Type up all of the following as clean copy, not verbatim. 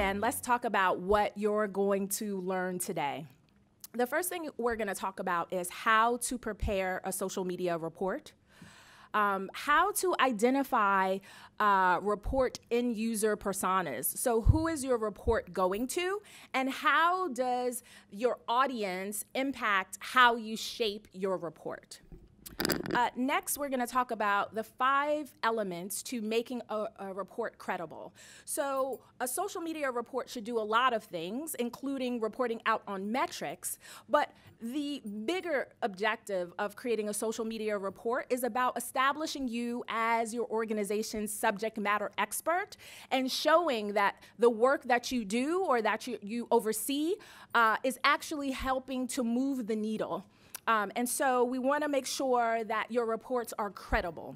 begin, let's talk about what you're going to learn today. The first thing we're going to talk about is how to prepare a social media report, how to identify report end user personas. So who is your report going to, and how does your audience impact how you shape your report? Next, we're going to talk about the 5 elements to making a report credible. So a social media report should do a lot of things, including reporting out on metrics, but the bigger objective of creating a social media report is about establishing you as your organization's subject matter expert and showing that the work that you do or that you oversee is actually helping to move the needle. And so we want to make sure that your reports are credible.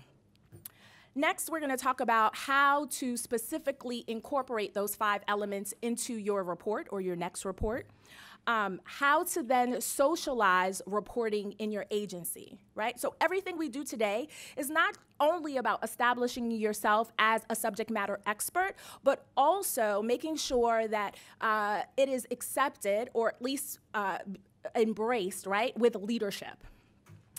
Next, we're going to talk about how to specifically incorporate those 5 elements into your report or your next report. How to then socialize reporting in your agency, right? So everything we do today is not only about establishing yourself as a subject matter expert, but also making sure that it is accepted or at least embraced, right, with leadership.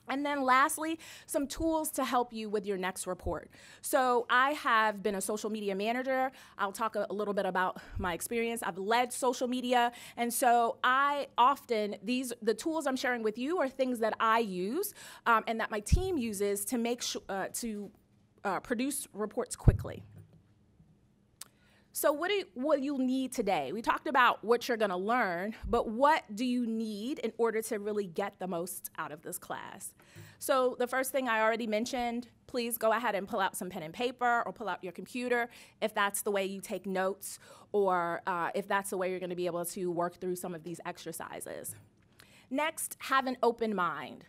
And then lastly, some tools to help you with your next report. So I have been a social media manager. I'll talk a little bit about my experience. I've led social media. And so I often, the tools I'm sharing with you are things that I use and that my team uses to make sure to produce reports quickly. So what you'll need today? We talked about what you're going to learn, but what do you need in order to really get the most out of this class? So the first thing I already mentioned, please go ahead and pull out some pen and paper or pull out your computer if that's the way you take notes or if that's the way you're going to be able to work through some of these exercises. Next, have an open mind.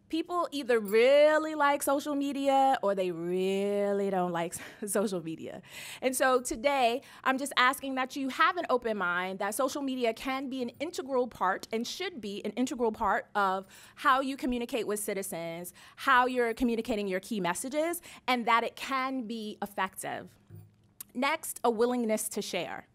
People either really like social media or they really don't like social media. And so today, I'm just asking that you have an open mind that social media can be an integral part and should be an integral part of how you communicate with citizens, how you're communicating your key messages, and that it can be effective. Next, a willingness to share.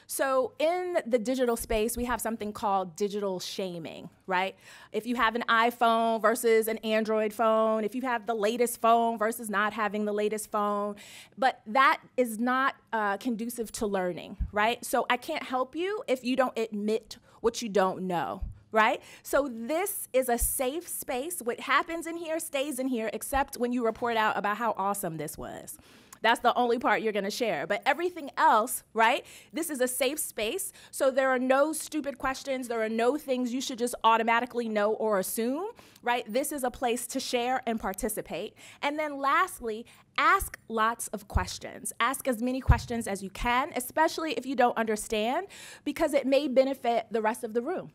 So in the digital space, we have something called digital shaming, right? If you have an iPhone versus an Android phone, if you have the latest phone versus not having the latest phone, but that is not conducive to learning, right? So I can't help you if you don't admit what you don't know. Right? So this is a safe space. What happens in here stays in here, except when you report out about how awesome this was. That's the only part you're going to share. But everything else, right? This is a safe space. So there are no stupid questions. There are no things you should just automatically know or assume, right? This is a place to share and participate. And then lastly, ask lots of questions. Ask as many questions as you can, especially if you don't understand, because it may benefit the rest of the room.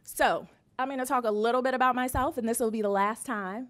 So I'm going to talk a little bit about myself, and this will be the last time.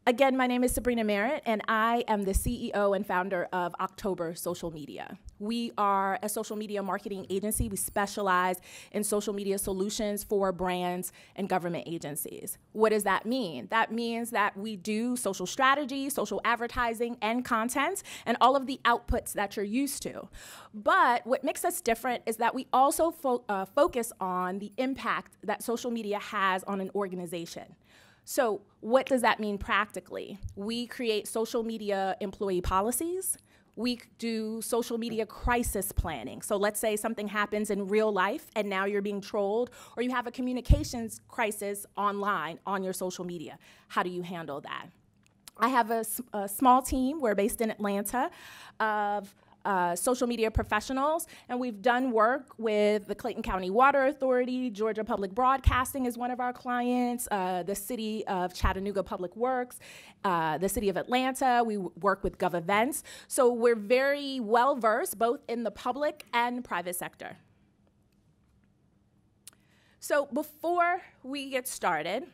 Again, my name is Sabrina Merritt, and I am the CEO and founder of October Social Media. We are a social media marketing agency. We specialize in social media solutions for brands and government agencies. What does that mean? That means that we do social strategy, social advertising, and content, and all of the outputs that you're used to. But what makes us different is that we also focus on the impact that social media has on an organization. So what does that mean practically? We create social media employee policies. We do social media crisis planning. So let's say something happens in real life and now you're being trolled, or you have a communications crisis online on your social media. How do you handle that? I have a small team, we're based in Atlanta, of social media professionals, and we've done work with the Clayton County Water Authority. Georgia Public Broadcasting is one of our clients, the City of Chattanooga Public Works, the City of Atlanta. We work with GovEvents. So we're very well versed both in the public and private sector. So before we get started,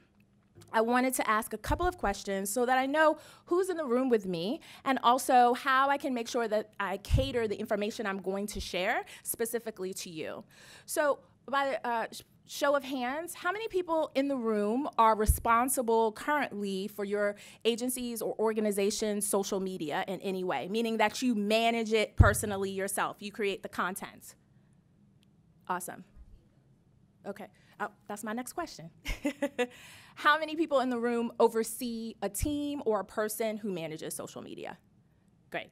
I wanted to ask a couple of questions so that I know who's in the room with me and also how I can make sure that I cater the information I'm going to share specifically to you. So by show of hands, how many people in the room are responsible currently for your agency's or organization's social media in any way, meaning that you manage it personally yourself, you create the content? Awesome. Okay, that's my next question. How many people in the room oversee a team or a person who manages social media? Great.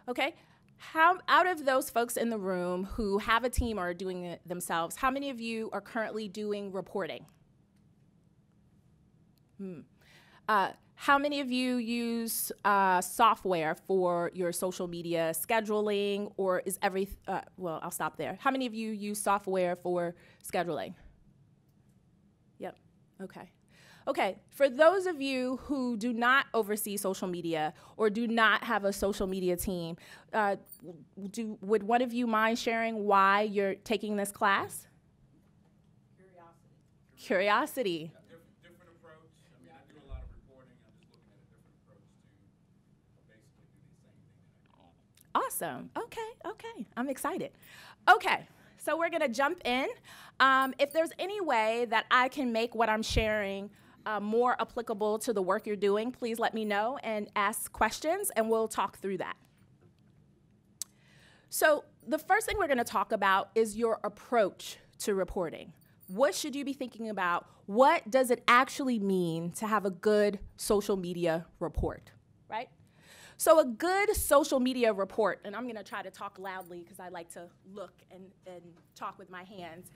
Okay. How, out of those folks in the room who have a team or are doing it themselves, how many of you are currently doing reporting? How many of you use software for your social media scheduling, or is well, I'll stop there. How many of you use software for scheduling? Yep, okay. Okay, for those of you who do not oversee social media or do not have a social media team, would one of you mind sharing why you're taking this class? Curiosity. Yeah, different approach. I mean, I do a lot of reporting. I'm just looking at a different approach to basically do the same thing that I do. Awesome. Okay. I'm excited. Okay, so we're going to jump in. If there's any way that I can make what I'm sharing more applicable to the work you're doing, please let me know and ask questions, and we'll talk through that. So the first thing we're going to talk about is your approach to reporting. What should you be thinking about? What does it actually mean to have a good social media report, right? So a good social media report, and I'm going to try to talk loudly because I like to look and talk with my hands.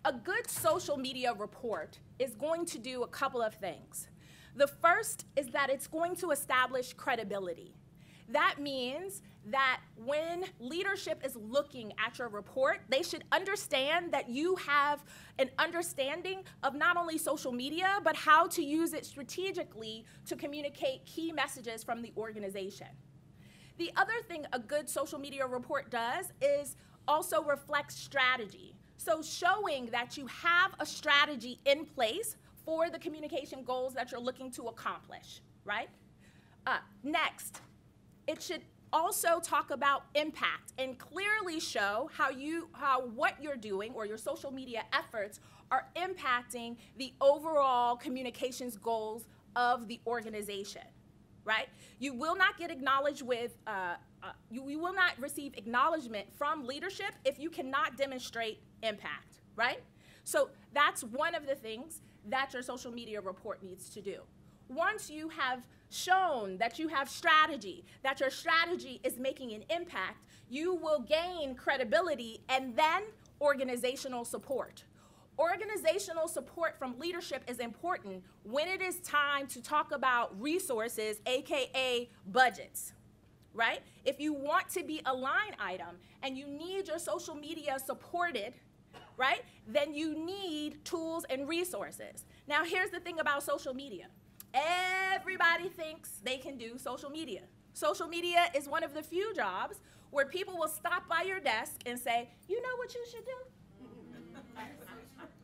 A good social media report is going to do a couple of things. The first is that it's going to establish credibility. That means that when leadership is looking at your report, they should understand that you have an understanding of not only social media, but how to use it strategically to communicate key messages from the organization. The other thing a good social media report does is also reflect strategy. So showing that you have a strategy in place for the communication goals that you're looking to accomplish, right? Next, it should also talk about impact and clearly show how what you're doing or your social media efforts are impacting the overall communications goals of the organization, right? You will not get acknowledged with, you will not receive acknowledgement from leadership if you cannot demonstrate impact, right? So that's one of the things that your social media report needs to do. Once you have shown that you have strategy, that your strategy is making an impact, you will gain credibility and then organizational support. Organizational support from leadership is important when it is time to talk about resources, AKA budgets, right? If you want to be a line item and you need your social media supported, right, then you need tools and resources. Now, here's the thing about social media. Everybody thinks they can do social media. Social media is one of the few jobs where people will stop by your desk and say, you know what you should do?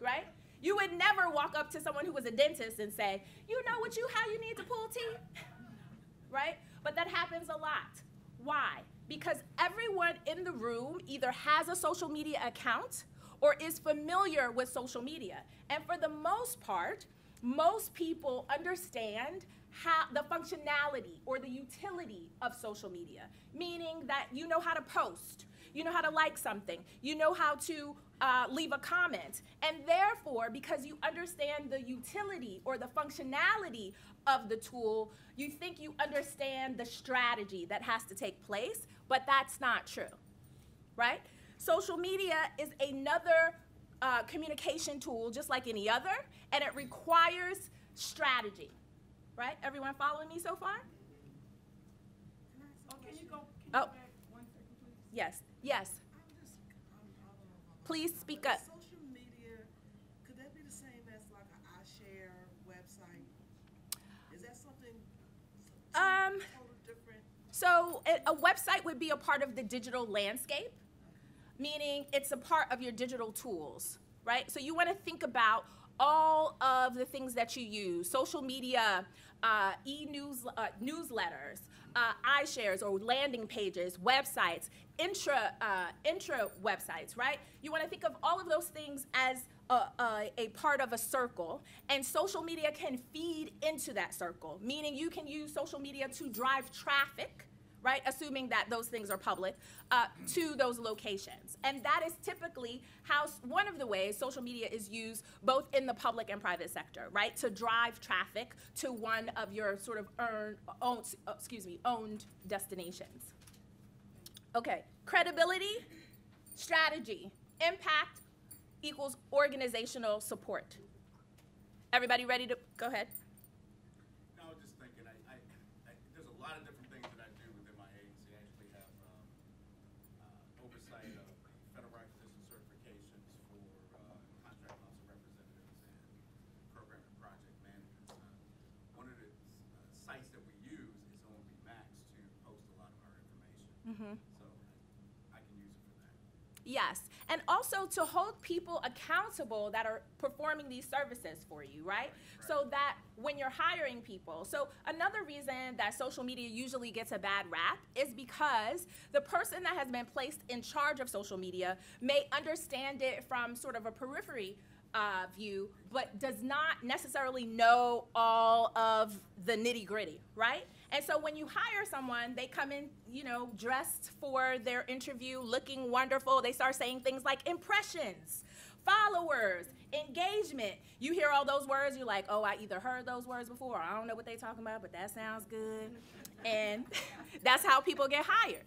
Right? You would never walk up to someone who was a dentist and say, you know how you need to pull teeth? Right? But that happens a lot. Why? Because everyone in the room either has a social media account or is familiar with social media. And for the most part, most people understand how the functionality or the utility of social media, meaning that you know how to post, you know how to like something, you know how to leave a comment. And therefore, because you understand the utility or the functionality of the tool, you think you understand the strategy that has to take place, but that's not true, right? Social media is another communication tool just like any other, and it requires strategy, right? Everyone following me so far? Can you go Oh. back 1 second, please? Yes. Please speak up. Social media, could that be the same as like an iShare website? Is that something totally different? So a website would be a part of the digital landscape, meaning it's a part of your digital tools, right? So you want to think about all of the things that you use, social media, newsletters, iShares or landing pages, websites. intra websites, right? You want to think of all of those things as a part of a circle, and social media can feed into that circle, meaning you can use social media to drive traffic, right, assuming that those things are public, to those locations. And that is typically how one of the ways social media is used both in the public and private sector, right, to drive traffic to one of your sort of owned destinations. Okay, credibility, strategy, impact equals organizational support. Everybody ready to go ahead? No, I was just thinking, there's a lot of different things that I do within my agency. I actually have oversight of federal acquisition certifications for contract officer representatives and program and project managers. One of the sites that we use is OMB Max to post a lot of our information. So I can use it for that. Yes, and also to hold people accountable that are performing these services for you, right? So that when you're hiring people. So another reason that social media usually gets a bad rap is because the person that has been placed in charge of social media may understand it from sort of a periphery view, but does not necessarily know all of the nitty-gritty, right? And so when you hire someone, they come in, you know, dressed for their interview, looking wonderful. They start saying things like impressions, followers, engagement. You hear all those words, you're like, oh, I either heard those words before, or I don't know what they're talking about, but that sounds good. And that's how people get hired.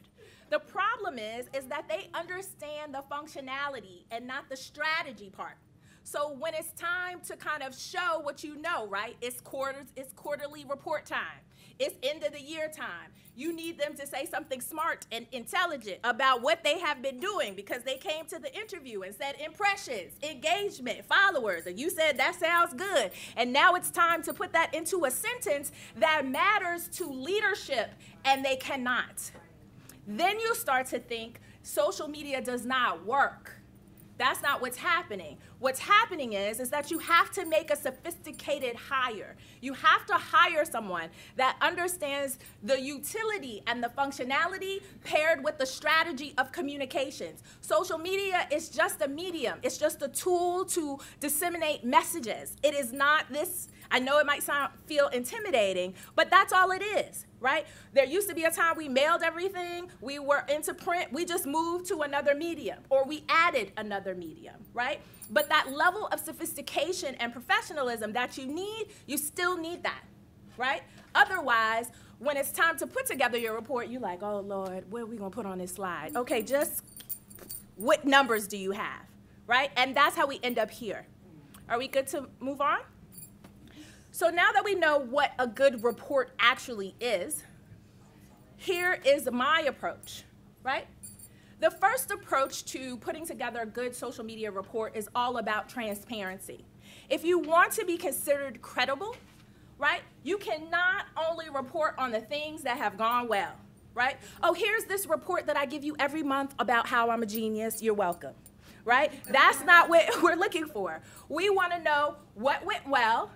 The problem is that they understand the functionality and not the strategy part. So when it's time to kind of show what you know, right? It's quarterly report time. It's end of the year time. You need them to say something smart and intelligent about what they have been doing because they came to the interview and said impressions, engagement, followers, and you said that sounds good. And now it's time to put that into a sentence that matters to leadership, and they cannot. Then you start to think social media does not work. That's not what's happening. What's happening is that you have to make a sophisticated hire. You have to hire someone that understands the utility and the functionality paired with the strategy of communications. Social media is just a medium. It's just a tool to disseminate messages. It is not this, I know it might feel intimidating, but that's all it is. Right? There used to be a time we mailed everything, we were into print, we just moved to another medium, or we added another medium, right? But that level of sophistication and professionalism that you need, you still need that, right? Otherwise, when it's time to put together your report, you're like, oh Lord, what are we gonna put on this slide? Okay, just what numbers do you have, right? And that's how we end up here. Are we good to move on? So now that we know what a good report actually is, here is my approach, right? The first approach to putting together a good social media report is all about transparency. If you want to be considered credible, right, you can not only report on the things that have gone well, right? Oh, here's this report that I give you every month about how I'm a genius, you're welcome, right? That's not what we're looking for. We want to know what went well,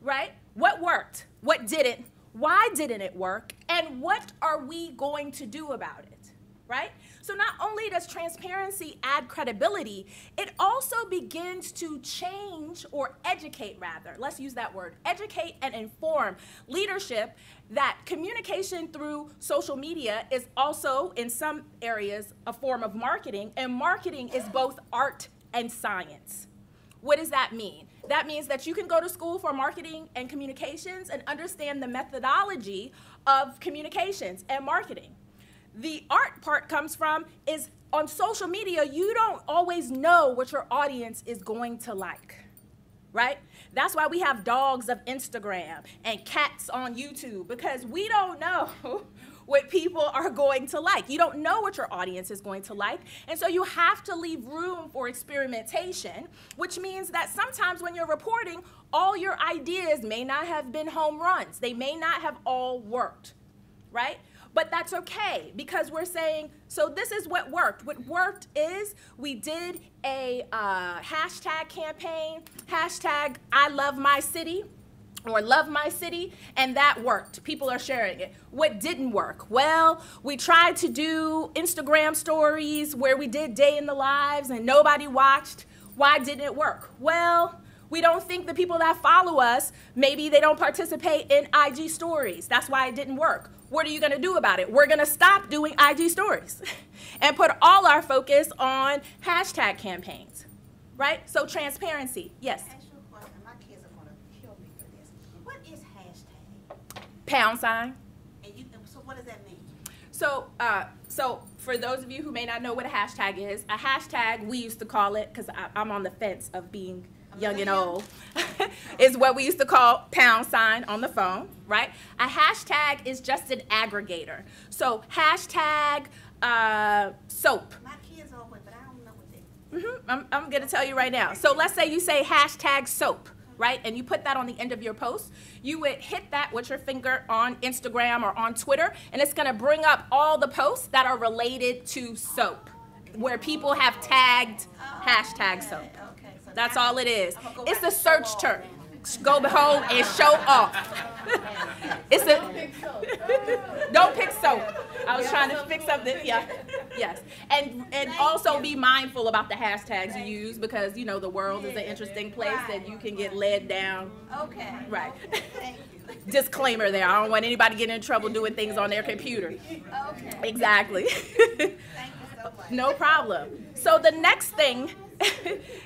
right? What worked? What didn't? Why didn't it work? And what are we going to do about it, right? So not only does transparency add credibility, it also begins to change or educate rather. Let's use that word. Educate and inform leadership that communication through social media is also, in some areas, a form of marketing, and marketing is both art and science. What does that mean? That means that you can go to school for marketing and communications and understand the methodology of communications and marketing. The art part comes from is on social media, you don't always know what your audience is going to like, right? That's why we have dogs of Instagram and cats on YouTube, because we don't know what people are going to like. You don't know what your audience is going to like, and so you have to leave room for experimentation, which means that sometimes when you're reporting, all your ideas may not have been home runs. They may not have all worked, right? But that's okay, because we're saying, so this is what worked. What worked is we did a hashtag campaign, hashtag I love my city, or love my city, and that worked. People are sharing it. What didn't work? Well, we tried to do Instagram stories where we did day in the lives and nobody watched. Why didn't it work? Well, we don't think the people that follow us, maybe they don't participate in IG stories. That's why it didn't work. What are you gonna do about it? We're gonna stop doing IG stories and put all our focus on hashtag campaigns, right? So transparency, yes. Pound sign. So what does that mean? So for those of you who may not know what a hashtag is, we used to call it, because I'm on the fence of being young and old, is what we used to call pound sign on the phone, right? A hashtag is just an aggregator. So hashtag soap. My kids are old, but I don't know what they. I'm going to tell you right now. So let's say you say hashtag soap, right? And you put that on the end of your post. You would hit that with your finger on Instagram or on Twitter, and it's going to bring up all the posts that are related to soap, where people have tagged hashtag soap. Okay, so That's all it is. It's a search term. Go home and show off. It's a don't pick soap. I was trying to pick something. Yeah, yes, and also be mindful about the hashtags you use, because you know the world is an interesting place and you can get led down. Okay. Right. Thank you. Disclaimer there. I don't want anybody getting in trouble doing things on their computer. Okay. Exactly. Thank you so much. No problem. So the next thing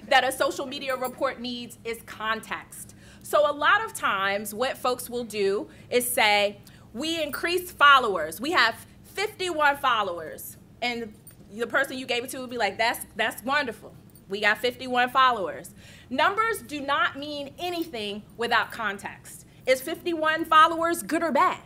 that a social media report needs is context. So a lot of times what folks will do is say, we increased followers. We have 51 followers. And the person you gave it to will be like, that's wonderful. We got 51 followers. Numbers do not mean anything without context. Is 51 followers good or bad?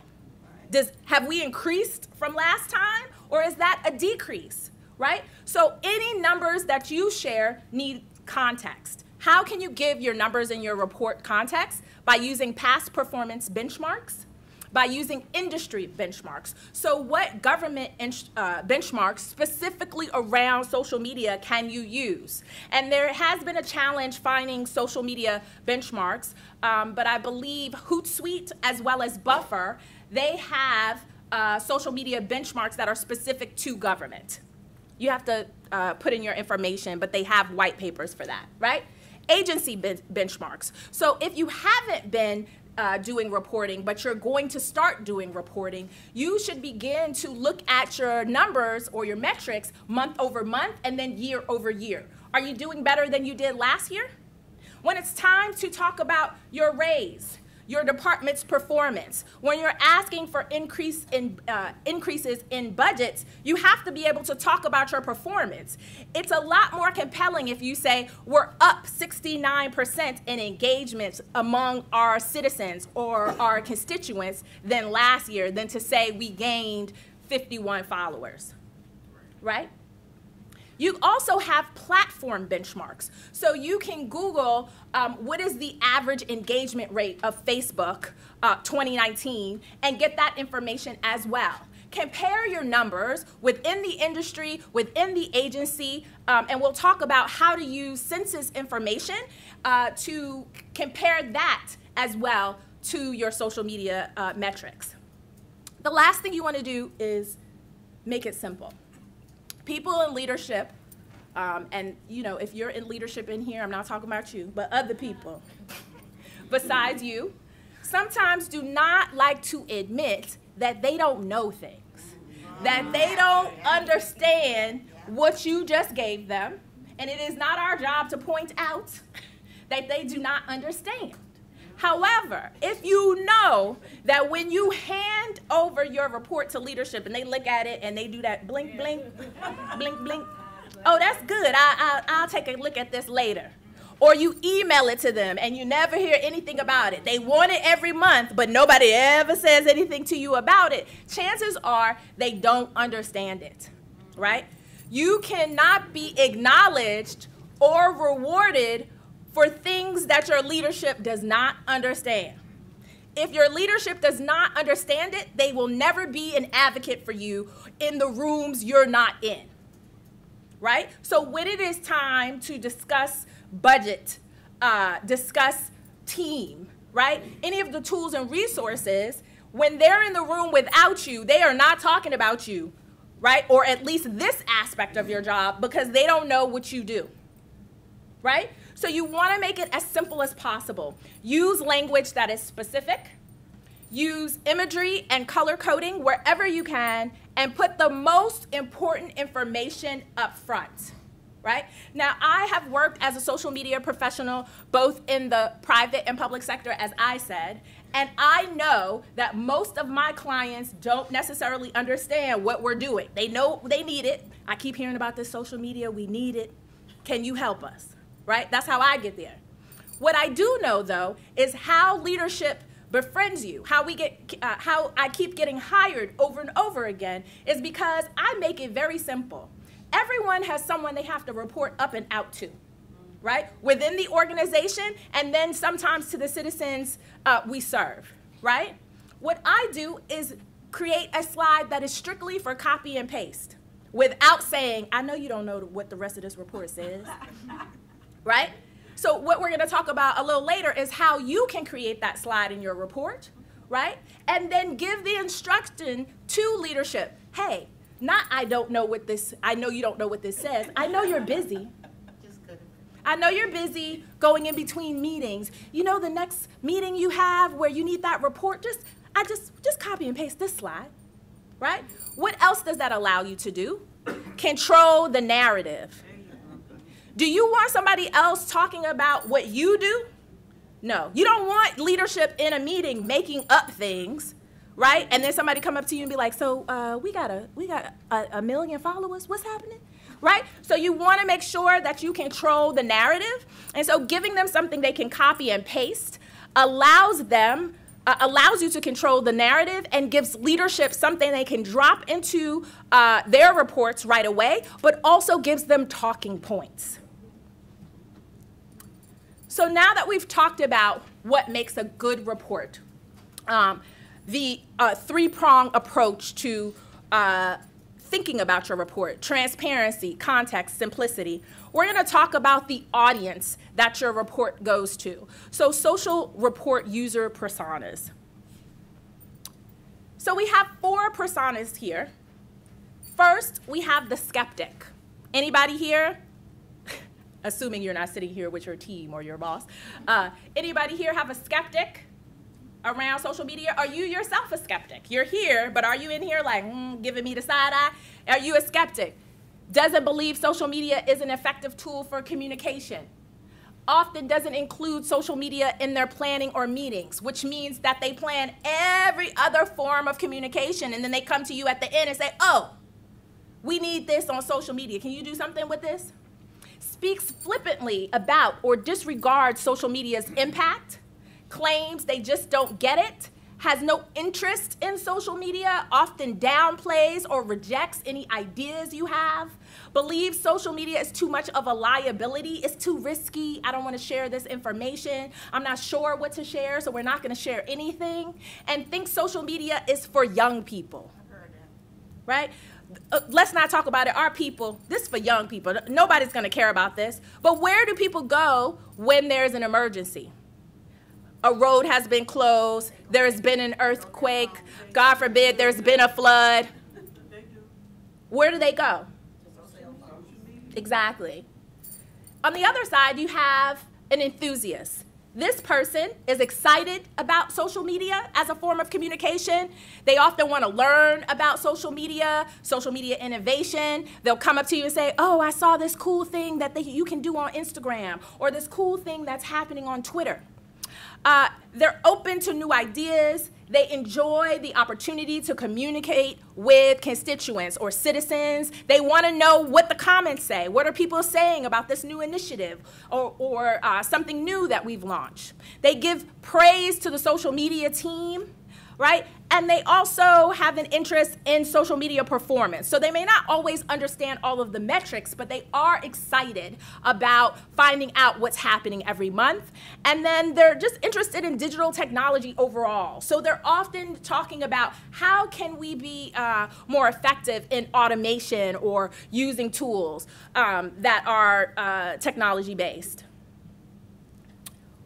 Have we increased from last time, or is that a decrease, right? So any numbers that you share need context. How can you give your numbers in your report context? By using past performance benchmarks, by using industry benchmarks. So what government benchmarks specifically around social media can you use? And there has been a challenge finding social media benchmarks, but I believe Hootsuite as well as Buffer, they have social media benchmarks that are specific to government. You have to put in your information, but they have white papers for that, right? Agency benchmarks. So if you haven't been doing reporting, but you're going to start doing reporting, you should begin to look at your numbers or your metrics month over month and then year over year. Are you doing better than you did last year? When it's time to talk about your raise, your department's performance, when you're asking for increases in budgets, you have to be able to talk about your performance. It's a lot more compelling if you say we're up 69% in engagement among our citizens or our constituents than last year, than to say we gained 51 followers, right? You also have platform benchmarks. So you can Google what is the average engagement rate of Facebook 2019 and get that information as well. Compare your numbers within the industry, within the agency, and we'll talk about how to use census information to compare that as well to your social media metrics. The last thing you want to do is make it simple. People in leadership, and you know, if you're in leadership in here, I'm not talking about you, but other people besides you, sometimes do not like to admit that they don't know things, that they don't understand what you just gave them, and it is not our job to point out that they do not understand. However, if you know that when you hand over your report to leadership and they look at it and they do that blink, blink, blink, blink, oh, that's good, I'll take a look at this later. Or you email it to them and you never hear anything about it. They want it every month, but nobody ever says anything to you about it. Chances are they don't understand it, right? You cannot be acknowledged or rewarded for things that your leadership does not understand. If your leadership does not understand it, they will never be an advocate for you in the rooms you're not in, right? So when it is time to discuss budget, discuss team, right? Any of the tools and resources, when they're in the room without you, they are not talking about you, right? Or at least this aspect of your job, because they don't know what you do, right? So you want to make it as simple as possible. Use language that is specific. Use imagery and color coding wherever you can, and put the most important information up front, right? Now, I have worked as a social media professional both in the private and public sector, as I said, and I know that most of my clients don't necessarily understand what we're doing. They know they need it. I keep hearing about this social media. We need it. Can you help us, right? That's how I get there. What I do know, though, is how leadership befriends you. How I keep getting hired over and over again is because I make it very simple. Everyone has someone they have to report up and out to, right? Within the organization, and then sometimes to the citizens we serve, right? What I do is create a slide that is strictly for copy and paste without saying, I know you don't know what the rest of this report says, right? So what we're going to talk about a little later is how you can create that slide in your report, right? And then give the instruction to leadership. Hey, not I don't know what this, I know you don't know what this says. I know you're busy. I know you're busy going in between meetings. You know, the next meeting you have where you need that report, just copy and paste this slide, right? What else does that allow you to do? Control the narrative. Do you want somebody else talking about what you do? No. You don't want leadership in a meeting making up things, right? And then somebody come up to you and be like, so we got a million followers. What's happening? Right? So you want to make sure that you control the narrative. And so giving them something they can copy and paste allows you to control the narrative and gives leadership something they can drop into their reports right away, but also gives them talking points. So now that we've talked about what makes a good report, the three-prong approach to thinking about your report: transparency, context, simplicity. We're going to talk about the audience that your report goes to. So social report user personas. So we have 4 personas here. First, we have the skeptic. Anybody here? Assuming you're not sitting here with your team or your boss. Anybody here have a skeptic around social media? Are you yourself a skeptic? You're here, but are you in here like, giving me the side eye? Are you a skeptic? Doesn't believe social media is an effective tool for communication. Often doesn't include social media in their planning or meetings, which means that they plan every other form of communication, and then they come to you at the end and say, oh, we need this on social media. Can you do something with this? Speaks flippantly about or disregards social media's impact, claims they just don't get it, has no interest in social media, often downplays or rejects any ideas you have, believes social media is too much of a liability, it's too risky, I don't want to share this information, I'm not sure what to share, so we're not going to share anything, and thinks social media is for young people. I've heard that. Right? Let's not talk about it. Our people, this is for young people. Nobody's going to care about this. But where do people go when there's an emergency? A road has been closed. There's been an earthquake. God forbid, there's been a flood. Where do they go? Exactly. On the other side, you have an enthusiast. This person is excited about social media as a form of communication. They often want to learn about social media innovation. They'll come up to you and say, oh, I saw this cool thing that you can do on Instagram, or this cool thing that's happening on Twitter. They're open to new ideas. They enjoy the opportunity to communicate with constituents or citizens. They want to know what the comments say. What are people saying about this new initiative or something new that we've launched? They give praise to the social media team, right? And they also have an interest in social media performance. So they may not always understand all of the metrics, but they are excited about finding out what's happening every month. And then they're just interested in digital technology overall. So they're often talking about how can we be more effective in automation or using tools that are technology-based.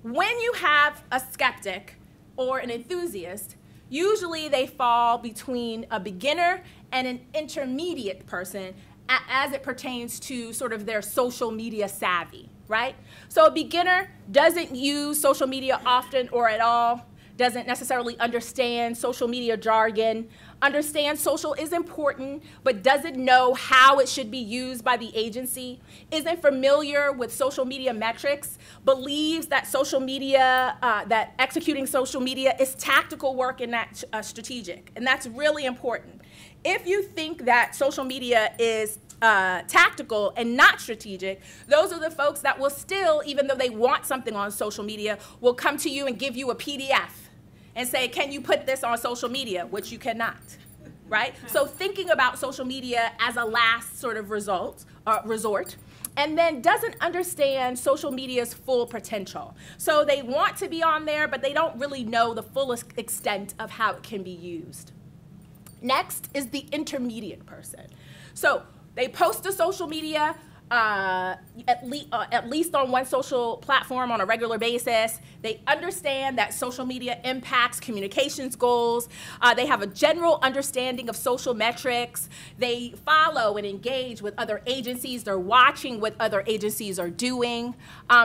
when you have a skeptic or an enthusiast, usually they fall between a beginner and an intermediate person as it pertains to sort of their social media savvy, right? So a beginner doesn't use social media often or at all, doesn't necessarily understand social media jargon, understands social is important, but doesn't know how it should be used by the agency, isn't familiar with social media metrics, believes that social media, that executing social media is tactical work and not strategic. And that's really important. If you think that social media is tactical and not strategic, those are the folks that will still, even though they want something on social media, will come to you and give you a PDF and say, can you put this on social media, which you cannot, right? So thinking about social media as a last sort of resort, and then doesn't understand social media's full potential. So they want to be on there, but they don't really know the fullest extent of how it can be used. Next is the intermediate person. So they post to social media, at least on one social platform on a regular basis. They understand that social media impacts communications goals. They have a general understanding of social metrics. They follow and engage with other agencies. They're watching what other agencies are doing.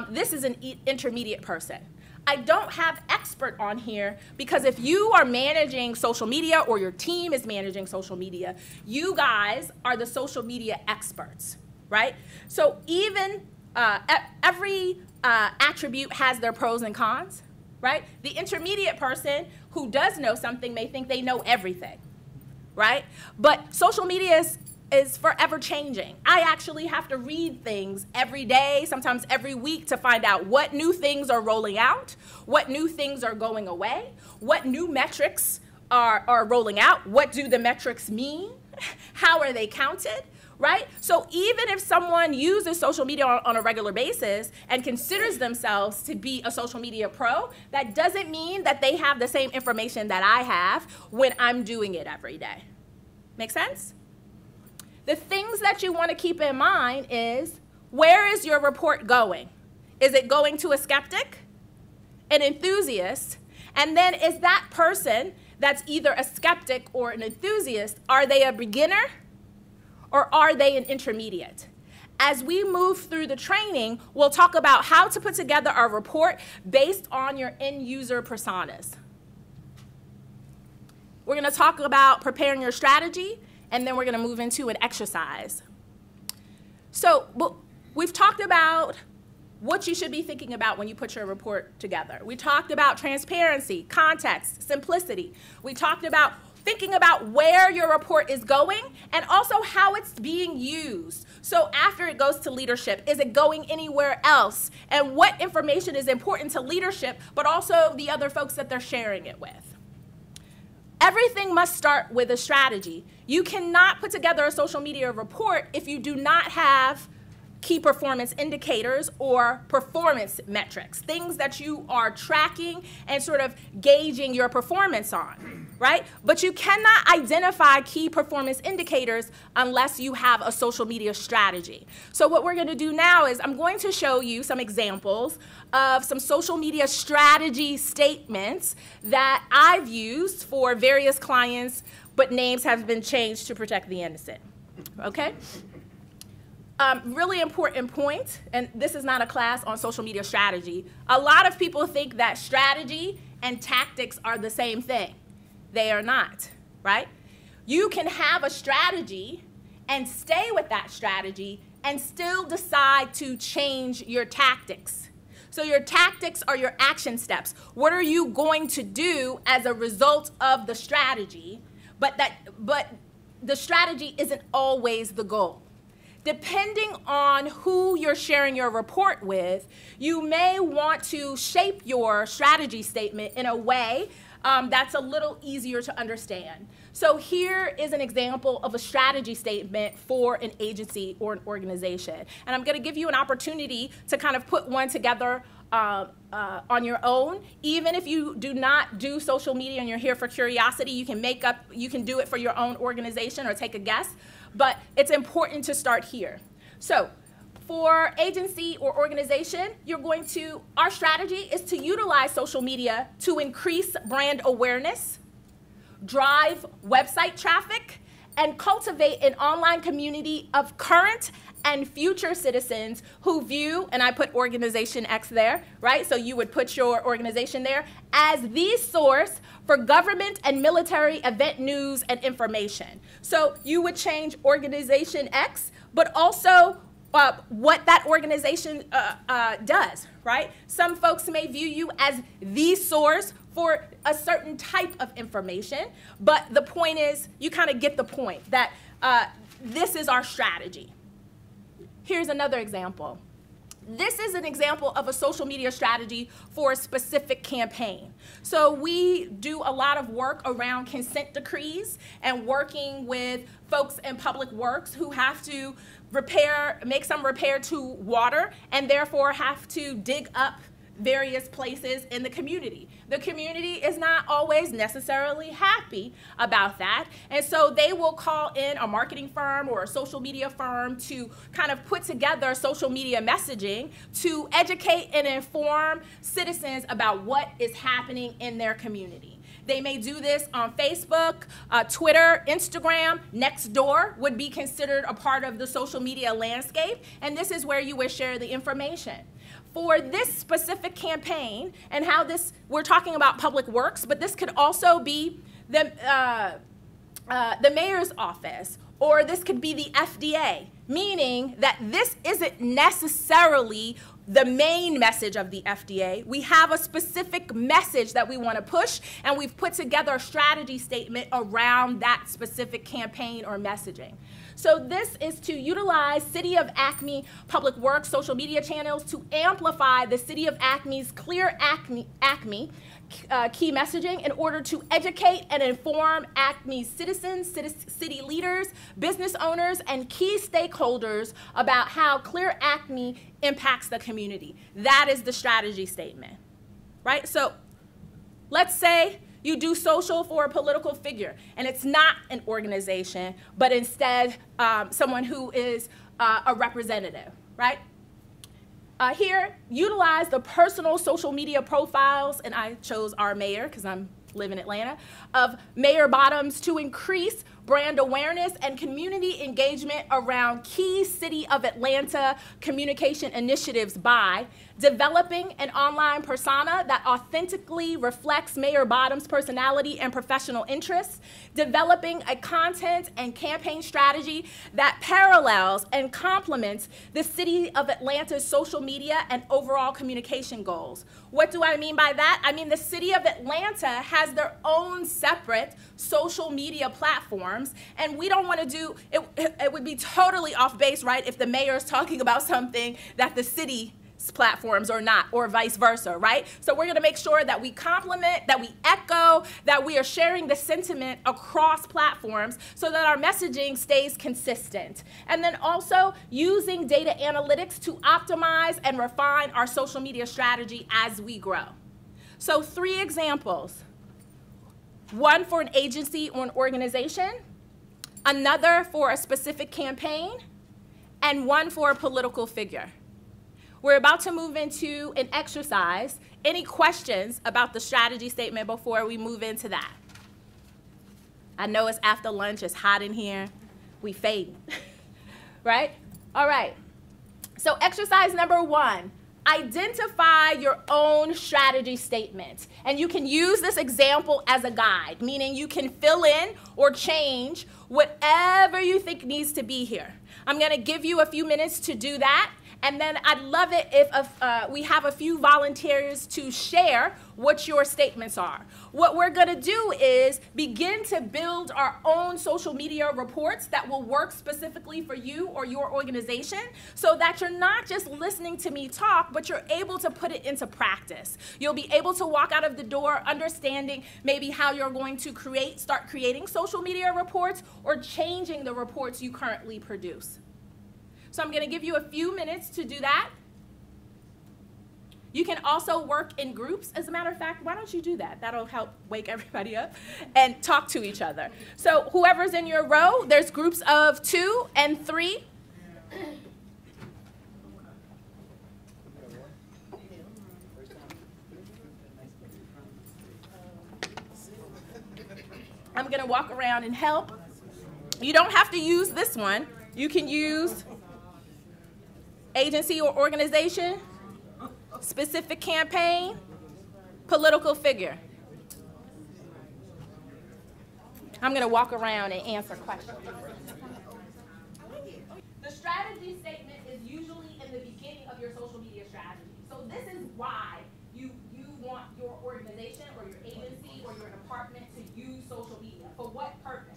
This is an intermediate person. I don't have expert on here because if you are managing social media or your team is managing social media, you guys are the social media experts, right? So even every attribute has their pros and cons, right? The intermediate person who does know something may think they know everything, right? But social media is forever changing. I actually have to read things every day, sometimes every week, to find out what new things are rolling out, what new things are going away, what new metrics are rolling out, what do the metrics mean, how are they counted, right? So even if someone uses social media on a regular basis and considers themselves to be a social media pro, that doesn't mean that they have the same information that I have when I'm doing it every day. Make sense? The things that you want to keep in mind is, where is your report going? Is it going to a skeptic, an enthusiast, and then is that person that's either a skeptic or an enthusiast, are they a beginner or are they an intermediate? As we move through the training, we'll talk about how to put together a report based on your end user personas. We're going to talk about preparing your strategy, and then we're going to move into an exercise. So we've talked about what you should be thinking about when you put your report together. We talked about transparency, context, simplicity. We talked about thinking about where your report is going and also how it's being used. So after it goes to leadership, is it going anywhere else? And what information is important to leadership, but also the other folks that they're sharing it with? Everything must start with a strategy. You cannot put together a social media report if you do not have key performance indicators or performance metrics, things that you are tracking and sort of gauging your performance on, right? But you cannot identify key performance indicators unless you have a social media strategy. So what we're going to do now is I'm going to show you some examples of some social media strategy statements that I've used for various clients, but names have been changed to protect the innocent, okay? Really important point, and this is not a class on social media strategy. A lot of people think that strategy and tactics are the same thing. They are not, right? You can have a strategy and stay with that strategy and still decide to change your tactics. So your tactics are your action steps. What are you going to do as a result of the strategy? But the strategy isn't always the goal. Depending on who you're sharing your report with, you may want to shape your strategy statement in a way that's a little easier to understand. So here is an example of a strategy statement for an agency or an organization. And I'm going to give you an opportunity to kind of put one together on your own. Even if you do not do social media and you're here for curiosity, you can do it for your own organization or take a guess. But it's important to start here. So For agency or organization, our strategy is to utilize social media to increase brand awareness, drive website traffic, and cultivate an online community of current and future citizens who view, and I put organization X there, right? So you would put your organization there, as the source for government and military event news and information. So you would change organization X, but also what that organization does, right? Some folks may view you as the source for a certain type of information, but the point is, you kind of get the point that this is our strategy. Here's another example. This is an example of a social media strategy for a specific campaign. So we do a lot of work around consent decrees and working with folks in public works who have to make some repair to water and therefore have to dig up various places in the community. The community is not always necessarily happy about that, and so they will call in a marketing firm or a social media firm to kind of put together social media messaging to educate and inform citizens about what is happening in their community. They may do this on Facebook, Twitter, Instagram. Nextdoor would be considered a part of the social media landscape, and this is where you would share the information. For this specific campaign and how we're talking about public works, but this could also be the mayor's office, or this could be the FDA, meaning that this isn't necessarily the main message of the FDA. We have a specific message that we want to push, and we've put together a strategy statement around that specific campaign or messaging. So this is to utilize City of Acme Public Works social media channels to amplify the City of Acme's Clear Acme key messaging in order to educate and inform Acme's citizens, city leaders, business owners, and key stakeholders about how Clear Acme impacts the community. That is the strategy statement, right? So let's say you do social for a political figure, and it's not an organization, but instead someone who is a representative, right? Here, utilize the personal social media profiles, and I chose our mayor because I live in Atlanta, of Mayor Bottoms to increase brand awareness and community engagement around key City of Atlanta communication initiatives by developing an online persona that authentically reflects Mayor Bottoms' personality and professional interests, developing a content and campaign strategy that parallels and complements the City of Atlanta's social media and overall communication goals. What do I mean by that? I mean the City of Atlanta has their own separate social media platforms, and we don't want to do it. It would be totally off base, right, if the mayor is talking about something that the city's platforms are not, or vice versa, right? So we're going to make sure that we complement, that we echo, that we are sharing the sentiment across platforms so that our messaging stays consistent. And then also using data analytics to optimize and refine our social media strategy as we grow. So 3 examples. One for an agency or an organization, another for a specific campaign, and one for a political figure. We're about to move into an exercise. Any questions about the strategy statement before we move into that? I know it's after lunch, it's hot in here. We fading, right? All right, so exercise number 1. Identify your own strategy statement. And you can use this example as a guide, meaning you can fill in or change whatever you think needs to be here. I'm going to give you a few minutes to do that. And then I'd love it if we have a few volunteers to share what your statements are. What we're going to do is begin to build our own social media reports that will work specifically for you or your organization so that you're not just listening to me talk, but you're able to put it into practice. You'll be able to walk out of the door understanding maybe how you're going to start creating social media reports or changing the reports you currently produce. So I'm going to give you a few minutes to do that. You can also work in groups. As a matter of fact, why don't you do that? That'll help wake everybody up and talk to each other. So whoever's in your row, there's groups of 2 and 3. I'm going to walk around and help. You don't have to use this one. You can use agency or organization, specific campaign, political figure. I'm going to walk around and answer questions. The strategy statement is usually in the beginning of your social media strategy. So this is why you want your organization or your agency or your department to use social media. For what purpose?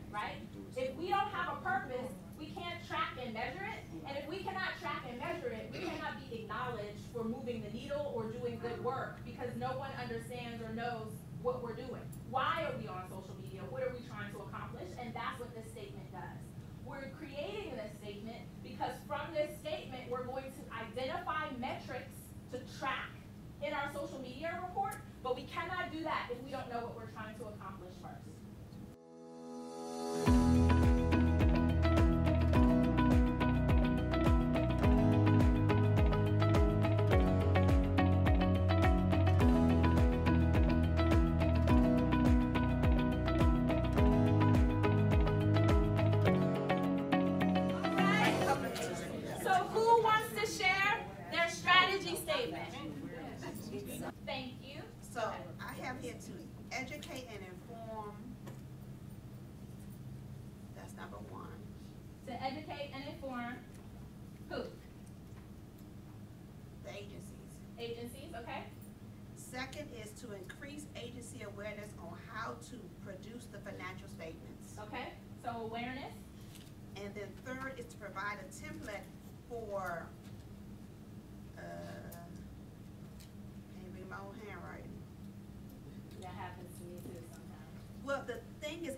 Right? If we don't have a purpose, we can't track and measure it. And if we cannot track and measure it, we cannot be acknowledged for moving the needle or doing good work because no one understands or knows what we're doing. Why are we on social media? What are we trying to accomplish? And that's what this statement does. We're creating this statement because from this statement, we're going to identify metrics to track in our social media report, but we cannot do that if we don't know what we're trying to accomplish first. Thank you. So I have here to educate and inform. That's number one. To educate and inform who? The agencies. Agencies, okay. Second is to increase agency awareness on how to produce the financial statements. Okay, so awareness. And then third is to provide a template for, can't read my own handwriting. That happens to me too sometimes. Well, the thing is,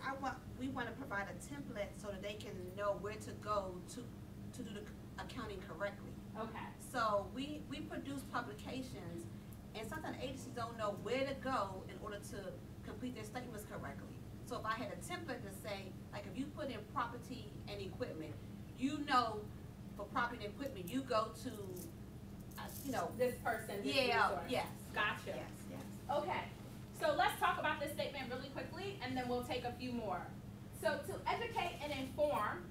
we want to provide a template so that they can know where to go to do the accounting correctly. Okay. So we produce publications, and sometimes agencies don't know where to go in order to complete their statements correctly. So if I had a template to say, like if you put in property and equipment, you know, for property and equipment, you go to, you know. This person, this Yeah, resource. yes. Gotcha. Yes, yes. Okay, so let's talk about this statement really quickly, and then we'll take a few more. So to educate and inform,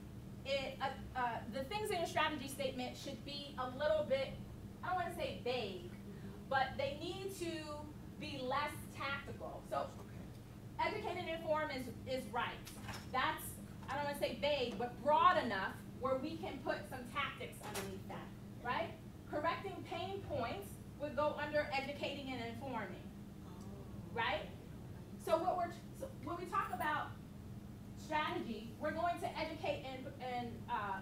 the things in your strategy statement should be a little bit, I don't want to say vague, but they need to be less tactical. So educate and inform is right. That's, I don't want to say vague, but broad enough where we can put some tactics underneath that, right? Correcting pain points would go under educating and informing, right? So when we talk about strategy, we're going to educate and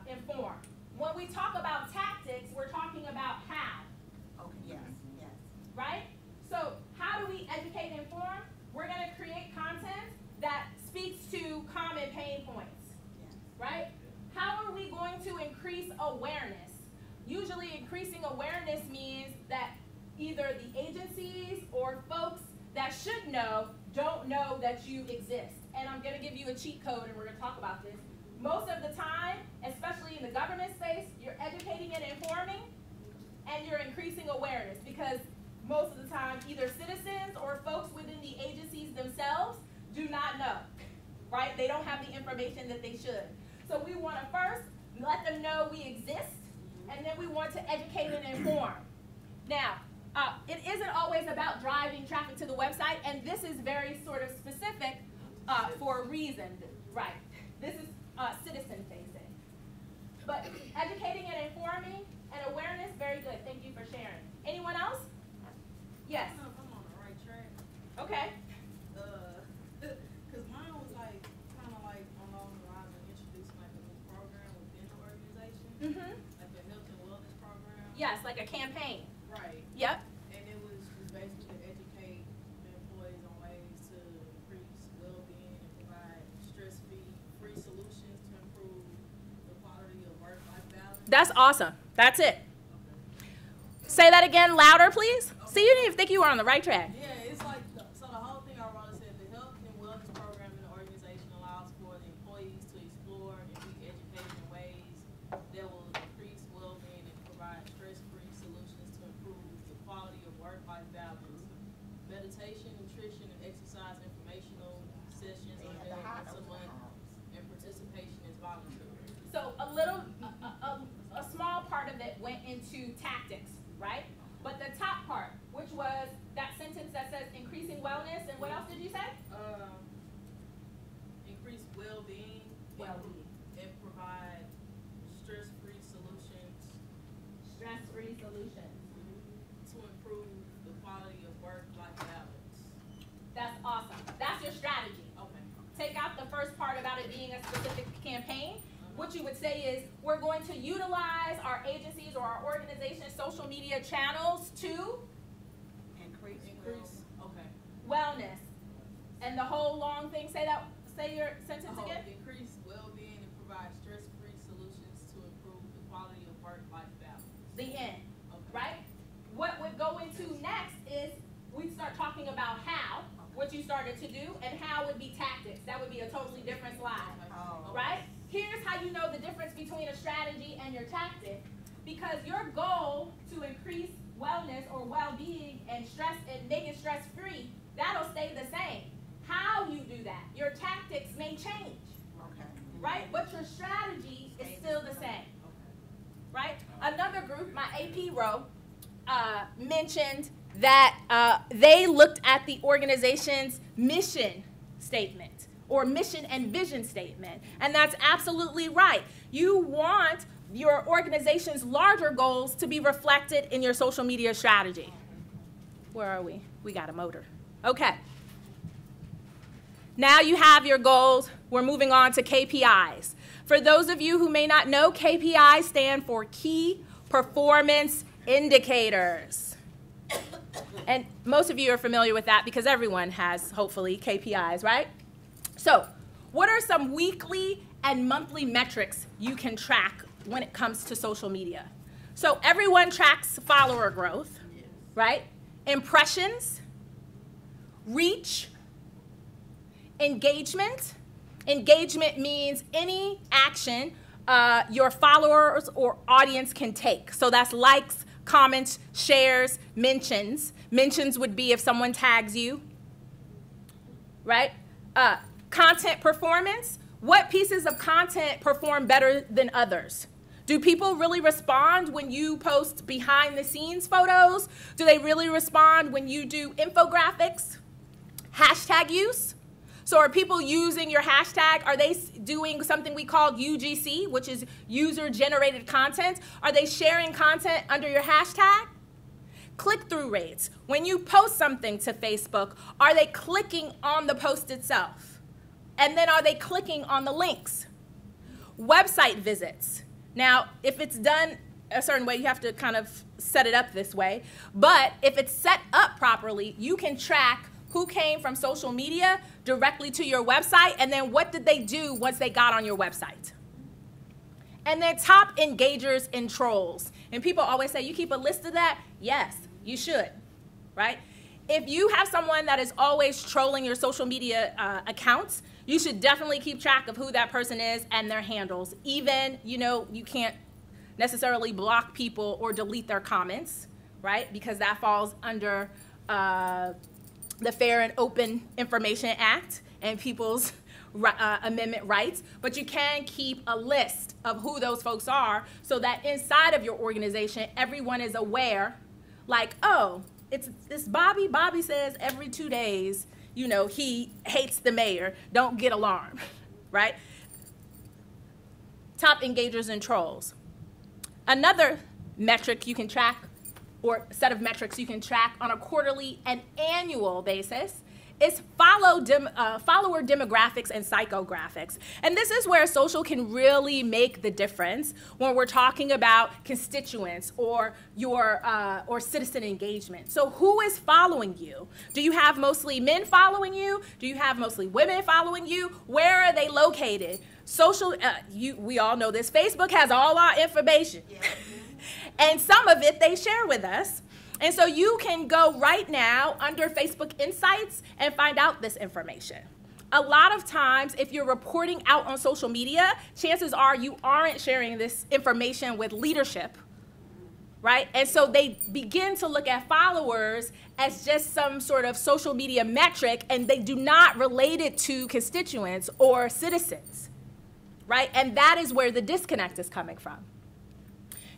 inform. When we talk about tactics, we're talking about how. Okay, yes, yes. Right? So how do we educate and inform? We're going to create content that speaks to common pain points, Yes. right? How are we going to increase awareness? Usually increasing awareness means that either the agencies or folks that should know don't know that you exist. And I'm going to give you a cheat code, and we're going to talk about this. Most of the time, especially in the government space, you're educating and informing, and you're increasing awareness because most of the time, either citizens or folks within the agencies themselves do not know, right? They don't have the information that they should. So we want to first let them know we exist, and then we want to educate and inform. Now, it isn't always about driving traffic to the website, and this is very sort of specific for a reason, right? This is citizen-facing. But educating and informing and awareness, very good. Thank you for sharing. Anyone else? Yes. I don't know if I'm on the right track. Okay. Cause mine was like, kind of like along the lines of introducing like a new program within the organization. Mm-hmm. Like a health and wellness program. Yes, like a campaign. Right. Yep. And it was just basically to educate the employees on ways to increase well-being and provide stress-free solutions to improve the quality of work-life balance. That's awesome. That's it. Say that again louder, please. See, you didn't even think you were on the right track. Yeah, it's like, so the whole thing I wrote said the health and wellness program in the organization allows for the employees to explore and be educated in ways that will increase well-being and provide stress-free solutions to improve the quality of work-life balance. Meditation, nutrition, and exercise informational sessions are held once a month, and participation is voluntary. So a small part of it went into tactics, right? But the top part, which was that sentence that says increasing wellness, and what else did you say? Increase well-being. Well-being. And provide stress-free solutions Stress-free solutions. to improve the quality of work-life balance. That's awesome. That's your strategy. Okay. Take out the first part about it being a specific campaign. What you would say is, we're going to utilize our agencies or our organization's social media channels to Increase. Okay. wellness. And the whole long thing, say your sentence again. Increase well-being and provide stress-free solutions to improve the quality of work-life balance. The end, Okay. right? What would go into next is we start talking about how, what you started to do, and how would be tactics. That would be a totally different slide, Oh. right? Here's how you know the difference between a strategy and your tactic, because your goal to increase wellness or well-being and stress and make it stress-free, that'll stay the same. How you do that, your tactics may change, Okay. right? But your strategy is still the same, right? Another group, my AP row, mentioned that they looked at the organization's mission statement or mission and vision statement, and that's absolutely right. You want your organization's larger goals to be reflected in your social media strategy. Where are we? We got a motor. Okay. Now you have your goals. We're moving on to KPIs. For those of you who may not know, KPIs stand for Key Performance Indicators. And most of you are familiar with that because everyone has, hopefully, KPIs, right? So, what are some weekly and monthly metrics you can track when it comes to social media? So, everyone tracks follower growth, right? Impressions, reach, engagement. Engagement means any action your followers or audience can take. So that's likes, comments, shares, mentions. Mentions would be if someone tags you, right? Content performance. What pieces of content perform better than others? Do people really respond when you post behind-the-scenes photos? Do they really respond when you do infographics? Hashtag use. So are people using your hashtag? Are they doing something we call UGC, which is user-generated content? Are they sharing content under your hashtag? Click-through rates. When you post something to Facebook, are they clicking on the post itself? And then are they clicking on the links? Website visits. Now, if it's done a certain way, you have to kind of set it up this way. But if it's set up properly, you can track who came from social media directly to your website, and then what did they do once they got on your website. And then top engagers and trolls. And people always say, you keep a list of that? Yes, you should, right? If you have someone that is always trolling your social media accounts, you should definitely keep track of who that person is and their handles. Even, you can't necessarily block people or delete their comments, right? Because that falls under the Fair and Open Information Act and people's amendment rights, but you can keep a list of who those folks are so that inside of your organization, everyone is aware, like, oh, it's Bobby. Bobby says every 2 days, he hates the mayor. Don't get alarmed, right? Top engagers and trolls. Another metric you can track, or set of metrics you can track on a quarterly and annual basis, is follower demographics and psychographics. And this is where social can really make the difference when we're talking about constituents or your or citizen engagement. So who is following you? Do you have mostly men following you? Do you have mostly women following you? Where are they located? Social, we all know this, Facebook has all our information. Yeah. And some of it they share with us. And so you can go right now under Facebook Insights and find out this information. A lot of times, if you're reporting out on social media, chances are you aren't sharing this information with leadership right? And so they begin to look at followers as just some sort of social media metric, and they do not relate it to constituents or citizens, right? And that is where the disconnect is coming from.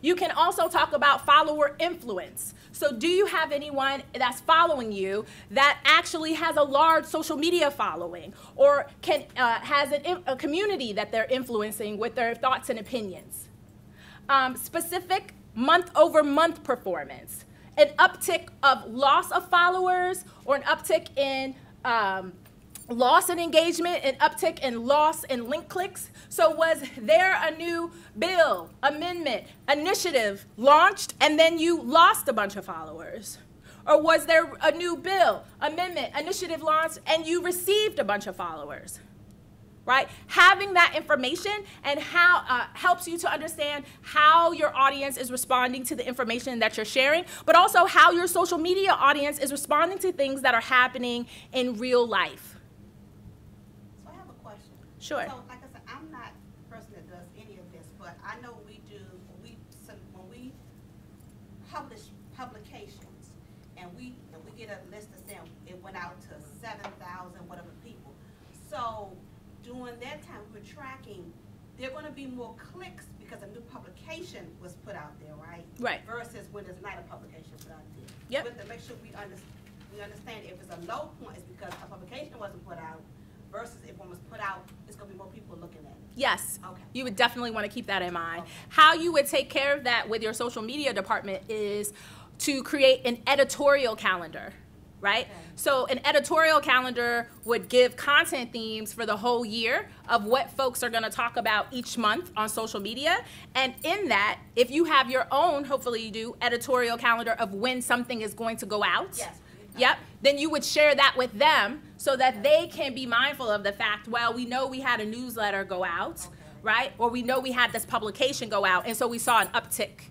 You can also talk about follower influence. So do you have anyone that's following you that actually has a large social media following, or has a community that they're influencing with their thoughts and opinions? Specific month-over-month performance, an uptick of loss of followers, or an uptick in loss in engagement, an uptick in loss in link clicks. So was there a new bill, amendment, initiative launched, and then you lost a bunch of followers? Or was there a new bill, amendment, initiative launched, and you received a bunch of followers? Right? Having that information and how helps you to understand how your audience is responding to the information that you're sharing, but also how your social media audience is responding to things that are happening in real life. So I have a question. Sure. So like I said, I'm not the person that does any of this, but I know when we publish publications and we get a list of saying it went out to 7,000 whatever people. So during that time, we were tracking, there are going to be more clicks because a new publication was put out there, right? Right. Versus when there's not a publication put out there. Yep. We have to make sure we understand if it's a low point, it's because a publication wasn't put out, versus if one was put out, it's going to be more people looking at it. Yes. Okay. You would definitely want to keep that in mind. Okay. How you would take care of that with your social media department is to create an editorial calendar, right? Okay. So an editorial calendar would give content themes for the whole year of what folks are going to talk about each month on social media. And in that, if you have your own, hopefully you do, editorial calendar of when something is going to go out. Yes. Yep. Then you would share that with them so that they can be mindful of the fact, well, we know we had a newsletter go out, right? Or we know we had this publication go out, and so we saw an uptick,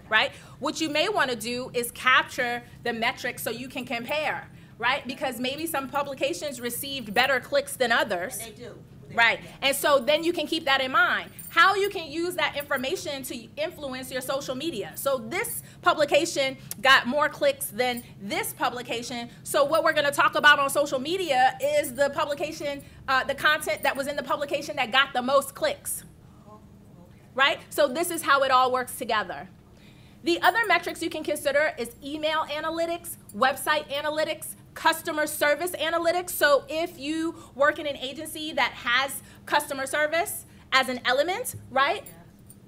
right? What you may want to do is capture the metrics so you can compare, right? Because maybe some publications received better clicks than others. And they do. Right. And so then you can keep that in mind. How you can use that information to influence your social media. So this publication got more clicks than this publication. So what we're going to talk about on social media is the publication, the content that was in the publication that got the most clicks. Right? So this is how it all works together. The other metrics you can consider is email analytics, website analytics, customer service analytics. So if you work in an agency that has customer service as an element, right?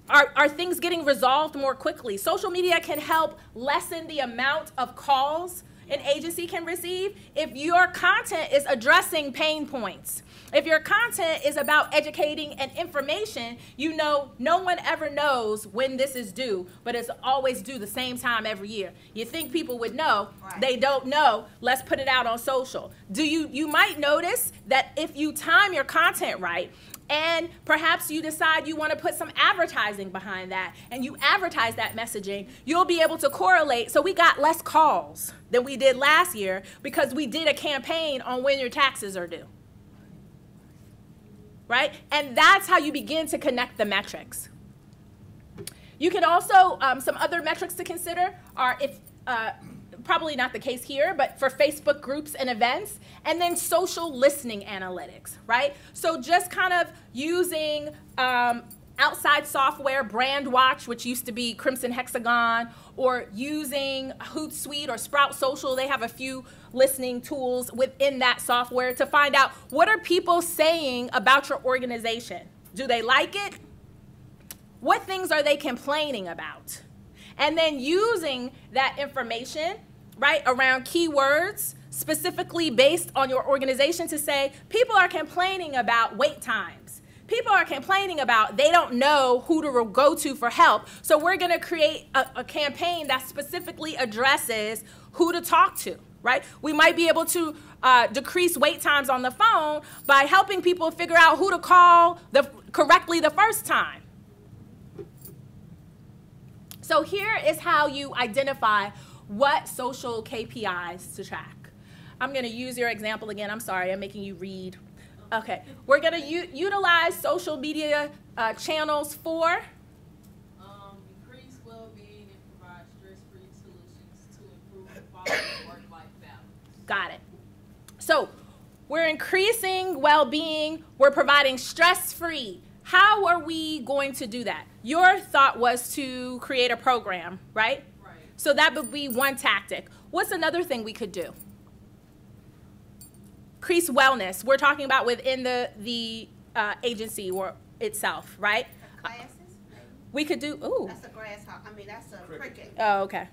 Are things getting resolved more quickly? Social media can help lessen the amount of calls an agency can receive if your content is addressing pain points. If your content is about educating and information, you know no one ever knows when this is due, but it's always due the same time every year. You think people would know, Right. They don't know. Let's put it out on social. You might notice that if you time your content right, and perhaps you decide you want to put some advertising behind that, and you advertise that messaging, you'll be able to correlate. So we got less calls than we did last year because we did a campaign on when your taxes are due. Right? And that's how you begin to connect the metrics. You can also, some other metrics to consider are if, probably not the case here, but for Facebook groups and events, and then social listening analytics, right? So just kind of using outside software, Brandwatch, which used to be Crimson Hexagon, or using Hootsuite or Sprout Social. They have a few listening tools within that software to find out what are people saying about your organization. Do they like it? What things are they complaining about? And then using that information, right, around keywords, specifically based on your organization to say, people are complaining about wait times. People are complaining about they don't know who to go to for help. So we're going to create a campaign that specifically addresses who to talk to, right? We might be able to decrease wait times on the phone by helping people figure out who to call correctly the first time. So here is how you identify what social KPIs to track. I'm going to use your example again. I'm sorry, I'm making you read. Okay, we're going to utilize social media channels for Decrease well-being and provide work-life balance. Got it. So we're increasing well-being. We're providing stress-free. How are we going to do that? Your thought was to create a program, right? Right. So that would be one tactic. What's another thing we could do? Increase wellness. We're talking about within the agency or itself, right? Classes? We could do, ooh. That's a grasshopper. I mean, that's a cricket. Oh, okay.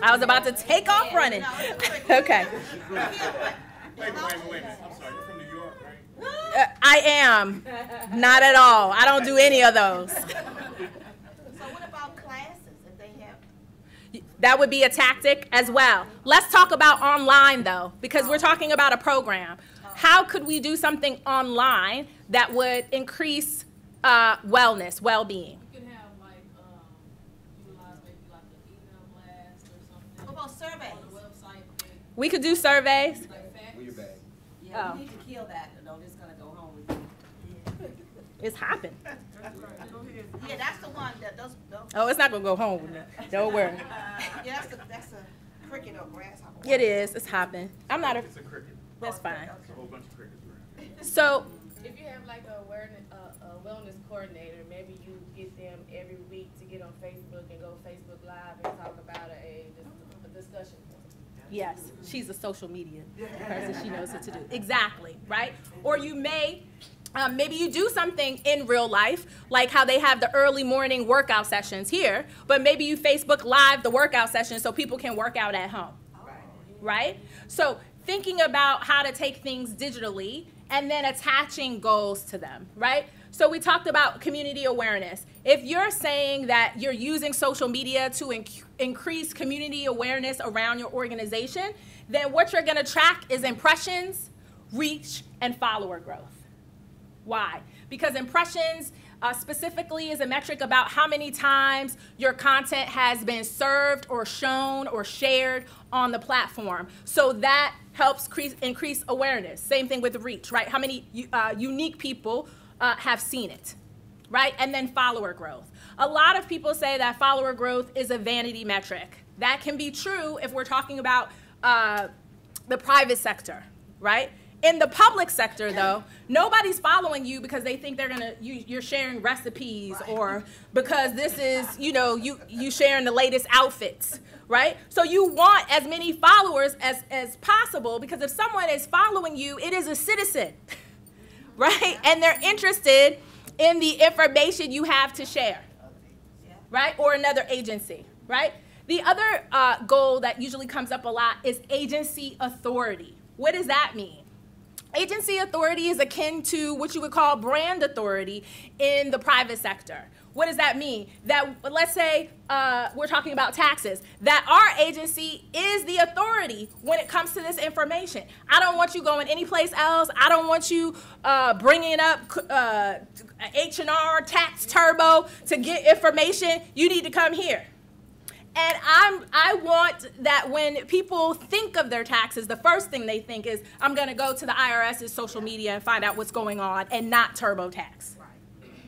I was about to take off running. No, it's a cricket. Okay. Wait a minute. I'm sorry, you're from New York, right? I am. Not at all. I don't do any of those. So what about classes if they have? That would be a tactic as well. Let's talk about online, though, because we're talking about a program. How could we do something online that would increase wellness, well-being? You can have like, utilize maybe like an email blast or something. What about surveys? On the website, We could do surveys. like facts. Where your bag? Yeah, Oh. we need to kill that, though, this gonna go home with you. It's happened. Yeah, that's the one that does. Oh, it's not going to go home with me. Don't worry. Yeah, that's a cricket or grasshopper. It is. It's happened. I'm not a... It's a cricket. That's fine. It's a whole bunch of crickets around. So, If you have like a wellness coordinator, maybe you get them every week to get on Facebook and go Facebook Live and talk about a discussion. yes, she's a social media person. She knows what to do. Exactly, right? Or you may... maybe you do something in real life, like how they have the early morning workout sessions here, but maybe you Facebook Live the workout session so people can work out at home, right? So thinking about how to take things digitally and then attaching goals to them, right? So we talked about community awareness. If you're saying that you're using social media to increase community awareness around your organization, then what you're going to track is impressions, reach, and follower growth. Why? Because impressions specifically is a metric about how many times your content has been served or shown or shared on the platform. So that helps increase awareness. Same thing with reach, right? How many unique people have seen it, right? And then follower growth. A lot of people say that follower growth is a vanity metric. That can be true if we're talking about the private sector, right? In the public sector, though, nobody's following you because they think you're sharing recipes, or because this is, you sharing the latest outfits, right? So you want as many followers as possible, because if someone is following you, it is a citizen, right? And they're interested in the information you have to share, right? Or another agency, right? The other goal that usually comes up a lot is agency authority. What does that mean? Agency authority is akin to what you would call brand authority in the private sector. What does that mean? That, let's say we're talking about taxes, that our agency is the authority when it comes to this information. I don't want you going anyplace else. I don't want you bringing up H&R Tax Turbo to get information. You need to come here. And I want that when people think of their taxes, the first thing they think is, I'm going to go to the IRS's social media and find out what's going on, and not TurboTax.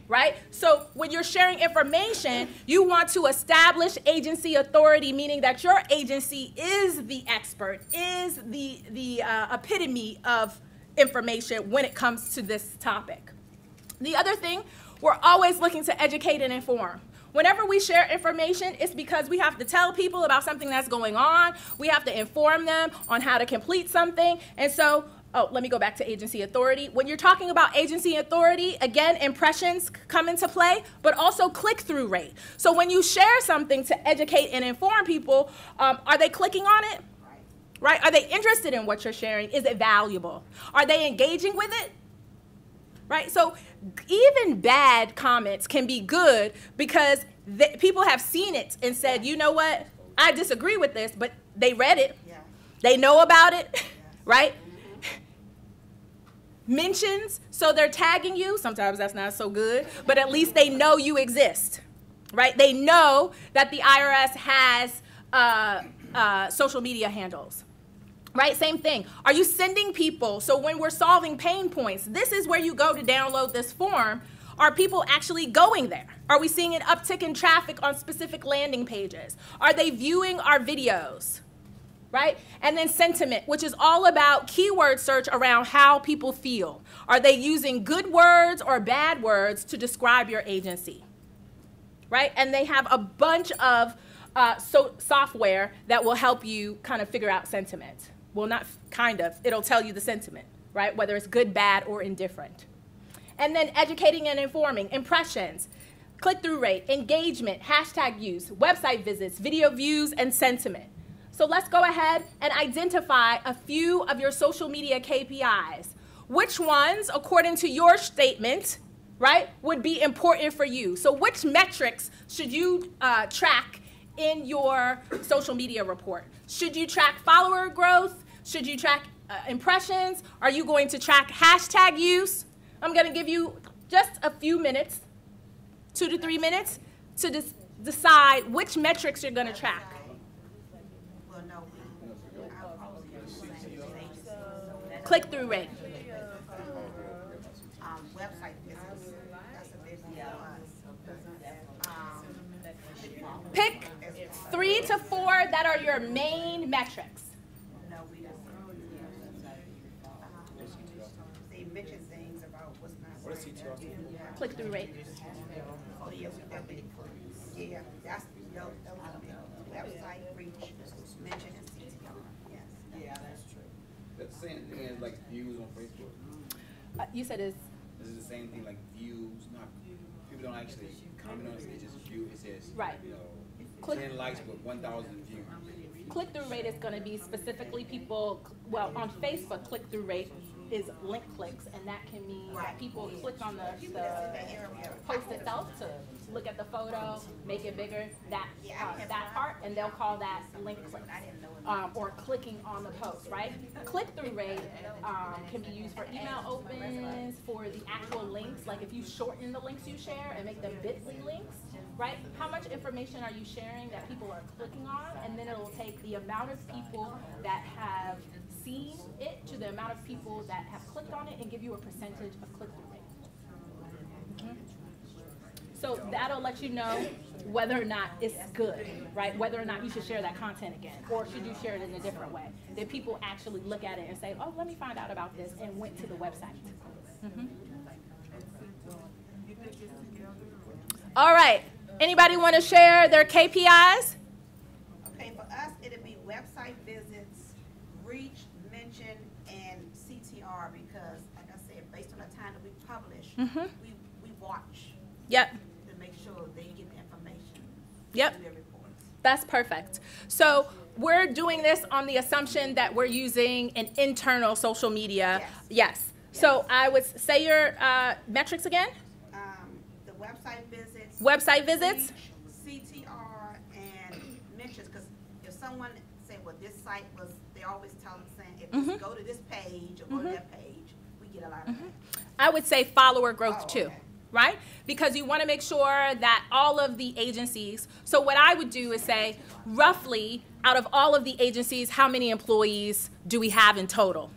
Right? So when you're sharing information, you want to establish agency authority, meaning that your agency is the expert, is the epitome of information when it comes to this topic. The other thing, we're always looking to educate and inform. Whenever we share information, it's because we have to tell people about something that's going on. We have to inform them on how to complete something. And so, let me go back to agency authority. When you're talking about agency authority, again, impressions come into play, but also click-through rate. So when you share something to educate and inform people, are they clicking on it? Right? Are they interested in what you're sharing? Is it valuable? Are they engaging with it? Right? So even bad comments can be good because people have seen it and said, you know what? I disagree with this, but they read it. Yeah. They know about it, yeah. Right? Mentions, so they're tagging you. Sometimes that's not so good, but at least they know you exist, right? They know that the IRS has social media handles. Right, same thing. Are you sending people? So when we're solving pain points, this is where you go to download this form. Are people actually going there? Are we seeing an uptick in traffic on specific landing pages? Are they viewing our videos? right? And then sentiment, which is all about keyword search around how people feel. Are they using good words or bad words to describe your agency, right? And they have a bunch of software that will help you kind of figure out sentiment. Well, not kind of, it'll tell you the sentiment, right? Whether it's good, bad, or indifferent. And then educating and informing, impressions, click-through rate, engagement, hashtag use, website visits, video views, and sentiment. So let's go ahead and identify a few of your social media KPIs. Which ones, according to your statement, right, would be important for you? So which metrics should you track in your social media report? Should you track follower growth? Should you track impressions? Are you going to track hashtag use? I'm going to give you just a few minutes, 2 to 3 minutes, to decide which metrics you're going to track. Well, no, our policy is the same as agencies, so that's, Click-through rate. website visits, that's a big deal for us. Pick 3 to 4 that are your main metrics. No, we don't. They mention things about what's not. What is CTR? Click-through rate. Oh, yeah, we definitely, yeah, that's, those are big. Website reach, mention and CTR, yes. Yeah, that's true. That's the same thing as like views on Facebook. You said is This is the same thing like views, not, people don't actually comment on it, they just view, it says, Right. you know, Click- 10 likes but 1,000 views. click-through rate is going to be specifically people, well, on Facebook, click-through rate is link clicks, and that can mean that people click on the post itself to look at the photo, make it bigger, that part, and they'll call that link clicks, or clicking on the post, right? Click-through rate can be used for email opens, for the actual links, like if you shorten the links you share and make them bit.ly links, right? How much information are you sharing that people are clicking on? And then it'll take the amount of people that have seen it to the amount of people that have clicked on it and give you a percentage of click-through rate. Mhm. So that'll let you know whether or not it's good, right? Whether or not you should share that content again, or should you share it in a different way? Did people actually look at it and say, oh, let me find out about this, and went to the website? Mhm. All right. Anybody want to share their KPIs? Okay, for us, it'd be website visits, reach, mention, and CTR, because, like I said, based on the time that we publish, we watch Yep. to make sure they get the information. Yep. To their reports. That's perfect. So we're doing this on the assumption that we're using an internal social media. Yes. So I would say your metrics again. The website visits. Website visits. Reach, CTR, and mentions, because if someone say, well, this site was, they always tell them saying, if you go to this page or go to that page, we get a lot of that. I would say follower growth Oh, too, okay. right? Because you want to make sure that all of the agencies, so what I would do is say, roughly, out of all of the agencies, how many employees do we have in total?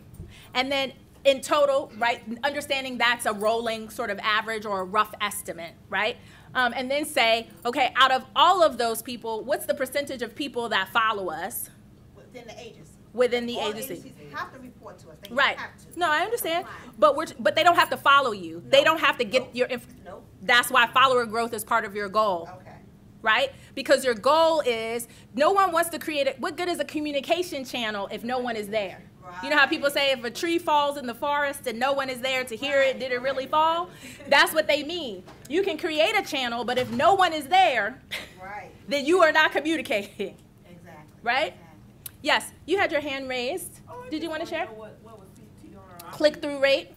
And then in total, right, understanding that's a rolling sort of average or a rough estimate, right? And then say, okay, out of all of those people, what's the percentage of people that follow us Within the agency. within the All agency? agencies have to report to us. They Right. have to. No, I understand. That's But they don't have to follow you. They don't have to get your Nope. That's why follower growth is part of your goal, Okay. right? Because your goal is, no one wants to create it. What good is a communication channel if no one is there? You know how people say if a tree falls in the forest and no one is there to hear it, did it really fall? That's what they mean. You can create a channel, but if no one is there, Right. then you are not communicating, Exactly. right? Exactly. Yes, you had your hand raised. Did you want to share? What was CTR? Click-through rate.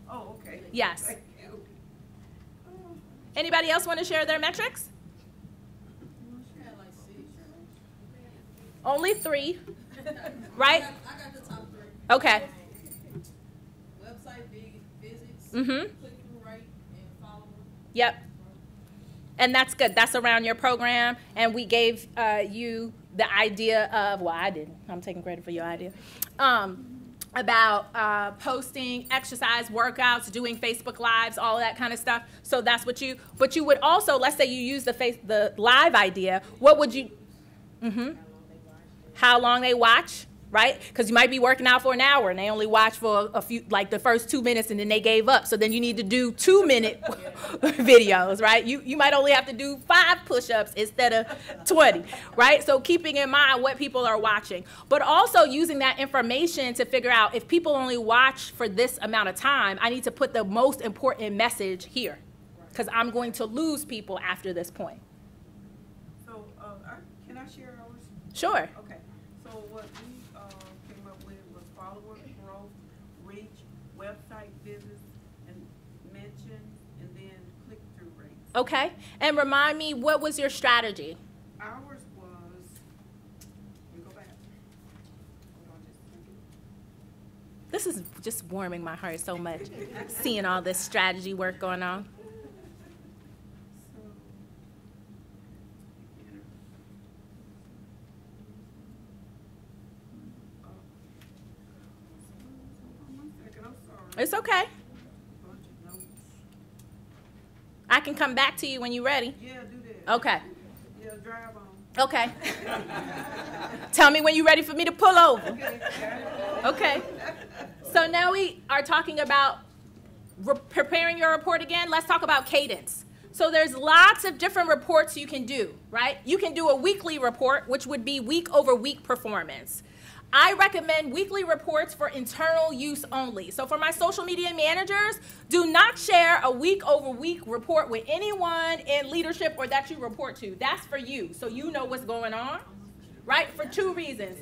Oh, okay. Yes. Thank you. Anybody else want to share their metrics? She had like 6. Only 3, right? I got the top 3. Okay. Website visits, Mhm. click-through rate, and followers. Yep. And that's good. That's around your program. And we gave you the idea of, well, I didn't. I'm taking credit for your idea. About posting exercise workouts, doing Facebook Lives, all that kind of stuff. So that's what you, but you would also, let's say you use the live idea, what would you, how long they watch, right? Because you might be working out for an hour and they only watch for a few, like the first 2 minutes, and then they gave up. So then you need to do 2-minute videos, right? You might only have to do 5 push-ups instead of 20, right? So keeping in mind what people are watching, but also using that information to figure out if people only watch for this amount of time, I need to put the most important message here because I'm going to lose people after this point. So, can I share ours? Sure. Okay, so what we came up with was follower growth, reach, website visits, and mentions, and then click-through rates. Okay. And remind me, what was your strategy? Ours was, let me go back. Hold on just a second. This is just warming my heart so much, seeing all this strategy work going on. So, enter. One second, I'm sorry. It's okay. Bunch of notes. I can come back to you when you're ready. Yeah, do that. Okay. Yeah, drive on. Okay. Tell me when you're ready for me to pull over. Okay, got it. Okay. So now we are talking about preparing your report again. Let's talk about cadence. So there's lots of different reports you can do, right? You can do a weekly report, which would be week-over-week performance. I recommend weekly reports for internal use only. So for my social media managers, do not share a week-over-week report with anyone in leadership or that you report to. That's for you, so you know what's going on, right? For 2 reasons.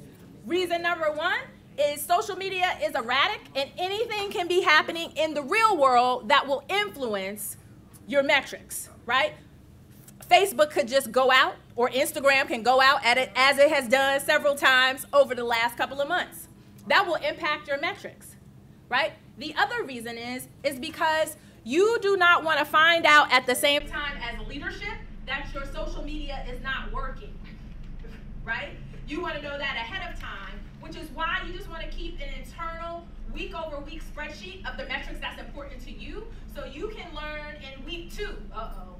Reason number 1 is social media is erratic, and anything can be happening in the real world that will influence your metrics, right? Facebook could just go out, or Instagram can go out at it as it has done several times over the last couple of months. That will impact your metrics, right? The other reason is because you do not want to find out at the same time as leadership that your social media is not working, right? You want to know that ahead of time, which is why you just want to keep an internal week-over-week spreadsheet of the metrics that's important to you, so you can learn in week 2,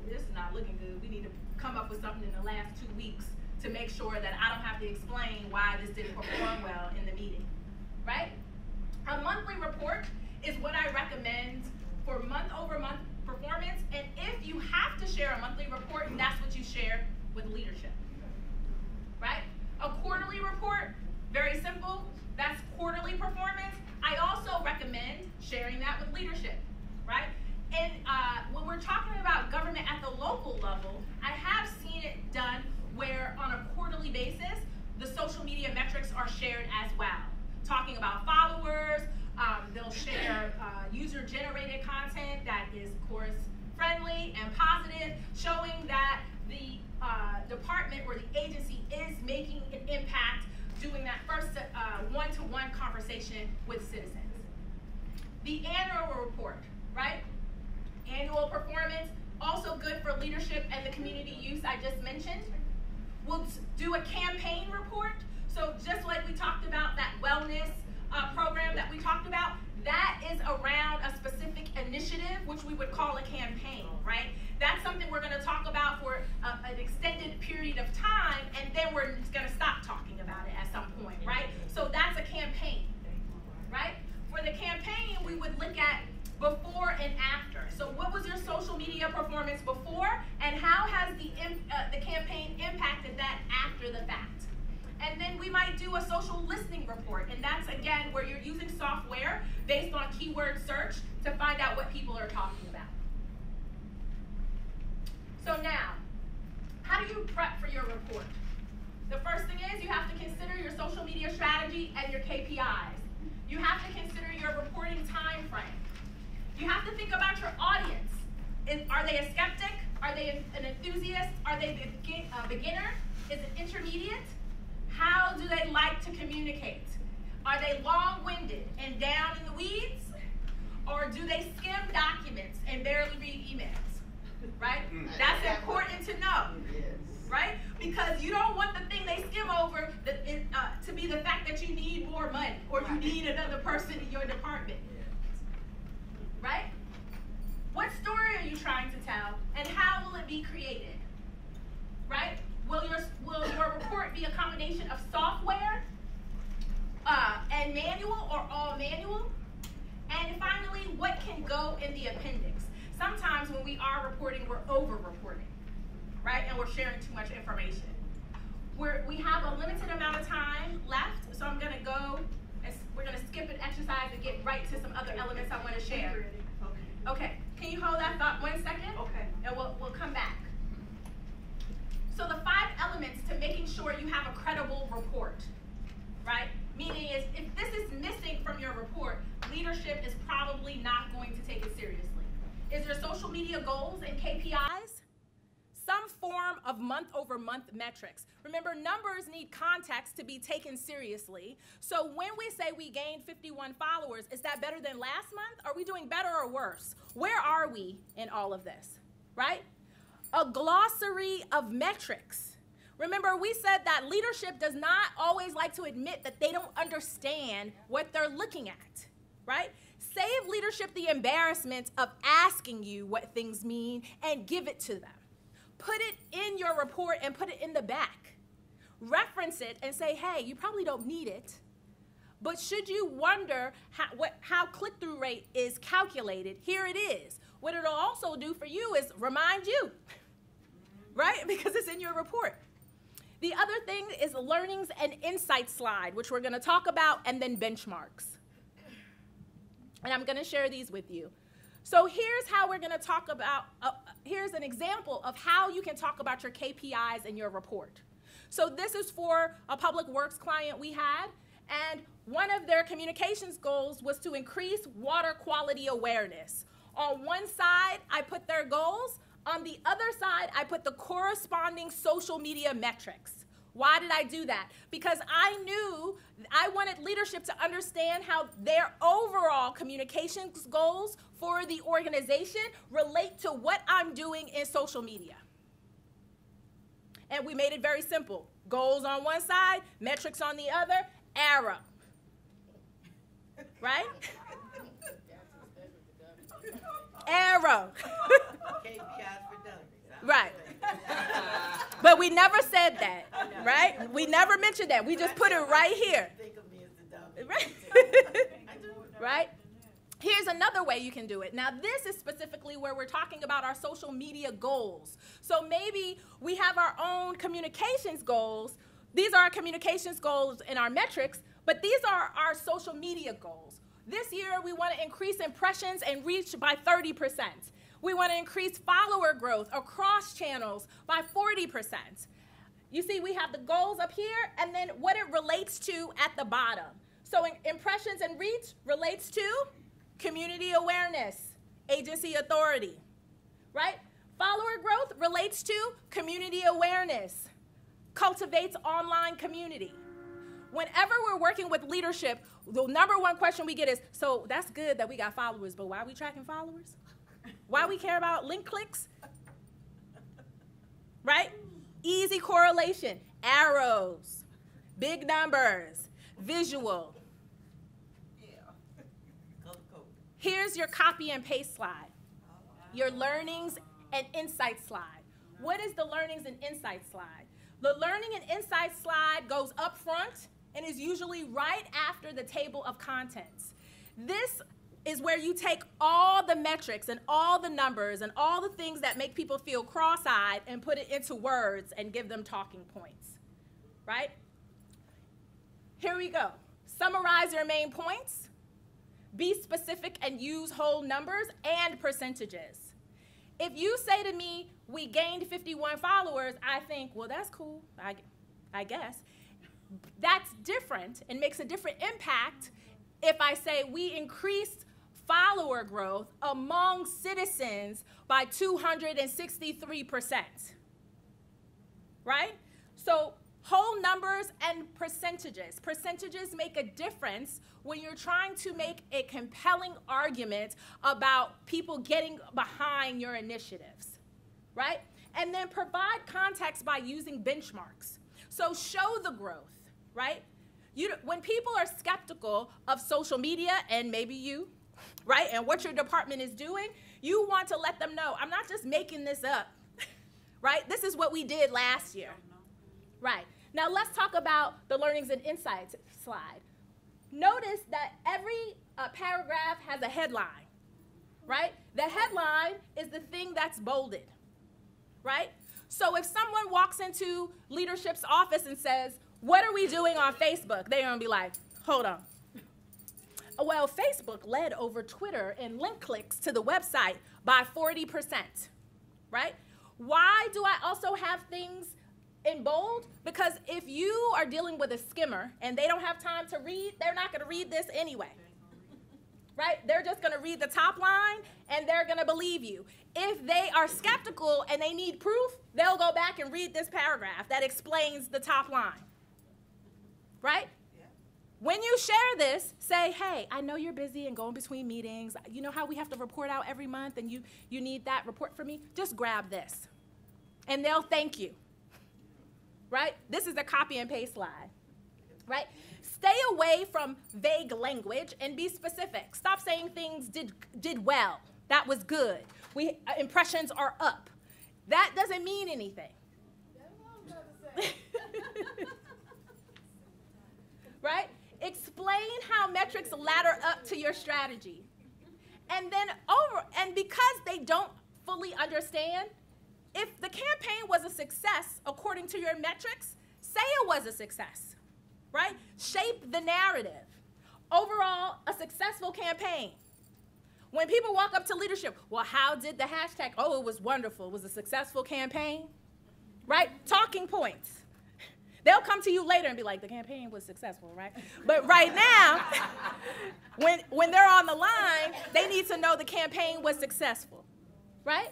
this is not looking good. We need to come up with something in the last 2 weeks to make sure that I don't have to explain why this didn't perform well in the meeting, right? A monthly report is what I recommend for month-over-month performance, and if you have to share a monthly report, that's what you share with leadership, right? A quarterly report, very simple, that's quarterly performance. I also recommend sharing that with leadership, right? And when we're talking about government at the local level, I have seen it done where on a quarterly basis, the social media metrics are shared as well. Talking about followers, they'll share user-generated content that is, of course, friendly and positive, showing that the department or the agency is making an impact doing that first one-to-one conversation with citizens. The annual report, right? Annual performance, also good for leadership and the community use I just mentioned. We'll do a campaign report. So just like we talked about that wellness program that we talked about, that is around a specific initiative, which we would call a campaign, right? That's something we're going to talk about for an extended period of time, and then we're going to stop talking about it at some point, right? So that's a campaign, right? For the campaign, we would look at before and after. So what was your social media performance before, and how has the campaign impacted that after the fact? And then we might do a social listening report, and that's, again, where you're using software based on keyword search to find out what people are talking about. So now, how do you prep for your report? The first thing is you have to consider your social media strategy and your KPIs. You have to consider your reporting time frame. You have to think about your audience. Are they a skeptic? Are they an enthusiast? Are they a beginner? Is it intermediate? How do they like to communicate? Are they long-winded and down in the weeds? Or do they skim documents and barely read emails? Right? That's important to know. Right? Because you don't want the thing they skim over to be the fact that you need more money or you need another person in your department. Right? What story are you trying to tell, and how will it be created? Right? Will your report be a combination of software and manual or all manual? And finally, what can go in the appendix? Sometimes when we are reporting, we're over-reporting, right? And we're sharing too much information. We have a limited amount of time left, so I'm gonna go, and we're gonna skip an exercise and get right to some other elements I wanna share. Okay, can you hold that thought 1 second? Okay. And we'll come back. So the 5 elements to making sure you have a credible report, right? Meaning is, if this is missing from your report, leadership is probably not going to take it seriously. Is there social media goals and KPIs? Some form of month-over-month metrics. Remember, numbers need context to be taken seriously. So when we say we gained 51 followers, is that better than last month? Are we doing better or worse? Where are we in all of this, right? A glossary of metrics. Remember, we said that leadership does not always like to admit that they don't understand what they're looking at, right? Save leadership the embarrassment of asking you what things mean and give it to them. Put it in your report and put it in the back. Reference it and say, hey, you probably don't need it, but should you wonder how click-through rate is calculated, here it is. What it'll also do for you is remind you, right? Because it's in your report. The other thing is learnings and insights slide, which we're gonna talk about, and then benchmarks. And I'm gonna share these with you. So here's how we're gonna talk about, here's an example of how you can talk about your KPIs in your report. So this is for a public works client we had, and one of their communications goals was to increase water quality awareness. On one side, I put their goals. On the other side, I put the corresponding social media metrics. Why did I do that? Because I knew I wanted leadership to understand how their overall communications goals for the organization relate to what I'm doing in social media. And we made it very simple. Goals on one side, metrics on the other, arrow. Right? Arrow. KPIs for dummies. Right. But we never said that, right? We never mentioned that. We just put it right here. Think of me as the dummy. Right? Right? Here's another way you can do it. Now, this is specifically where we're talking about our social media goals. So maybe we have our own communications goals. These are our communications goals and our metrics, but these are our social media goals. This year, we want to increase impressions and reach by 30%. We want to increase follower growth across channels by 40%. You see, we have the goals up here, and then what it relates to at the bottom. So impressions and reach relates to community awareness, agency authority, right? Follower growth relates to community awareness, cultivates online community. Whenever we're working with leadership, the #1 question we get is, so that's good that we got followers, but why are we tracking followers? Why we care about link clicks? Right? Easy correlation, arrows, big numbers, visual. Here's your copy and paste slide, your learnings and insights slide. What is the learnings and insights slide? The learning and insights slide goes up front and is usually right after the table of contents. This is where you take all the metrics and all the numbers and all the things that make people feel cross-eyed and put it into words and give them talking points, right? Here we go. Summarize your main points. Be specific and use whole numbers and percentages. If you say to me, we gained 51 followers, I think, well, that's cool, I guess. That's different and makes a different impact if I say we increased follower growth among citizens by 263%, right? So whole numbers and percentages. Percentages make a difference when you're trying to make a compelling argument about people getting behind your initiatives, right? And then provide context by using benchmarks. So show the growth, right? When people are skeptical of social media, and maybe you, right, and what your department is doing, you want to let them know, I'm not just making this up, right? This is what we did last year. Right. Now let's talk about the learnings and insights slide. Notice that every paragraph has a headline, right? The headline is the thing that's bolded, right? So if someone walks into leadership's office and says, what are we doing on Facebook? They're going to be like, hold on. Well, Facebook led over Twitter and link clicks to the website by 40%, right? Why do I also have things in bold? Because if you are dealing with a skimmer and they don't have time to read, they're not going to read this anyway, right? They're just going to read the top line and they're going to believe you. If they are skeptical and they need proof, they'll go back and read this paragraph that explains the top line, right? When you share this, say, hey, I know you're busy and going between meetings. You know how we have to report out every month and you need that report from me? Just grab this. And they'll thank you. Right? This is a copy and paste slide. Right? Stay away from vague language and be specific. Stop saying things did well. That was good. Impressions are up. That doesn't mean anything. Right? Explain how metrics ladder up to your strategy. And because they don't fully understand, if the campaign was a success according to your metrics, say it was a success, right? Shape the narrative. Overall, a successful campaign. When people walk up to leadership, well, how did the hashtag? Oh, it was wonderful. It was a successful campaign, right? Talking points. They'll come to you later and be like, the campaign was successful, right? But right now, when they're on the line, they need to know the campaign was successful, right?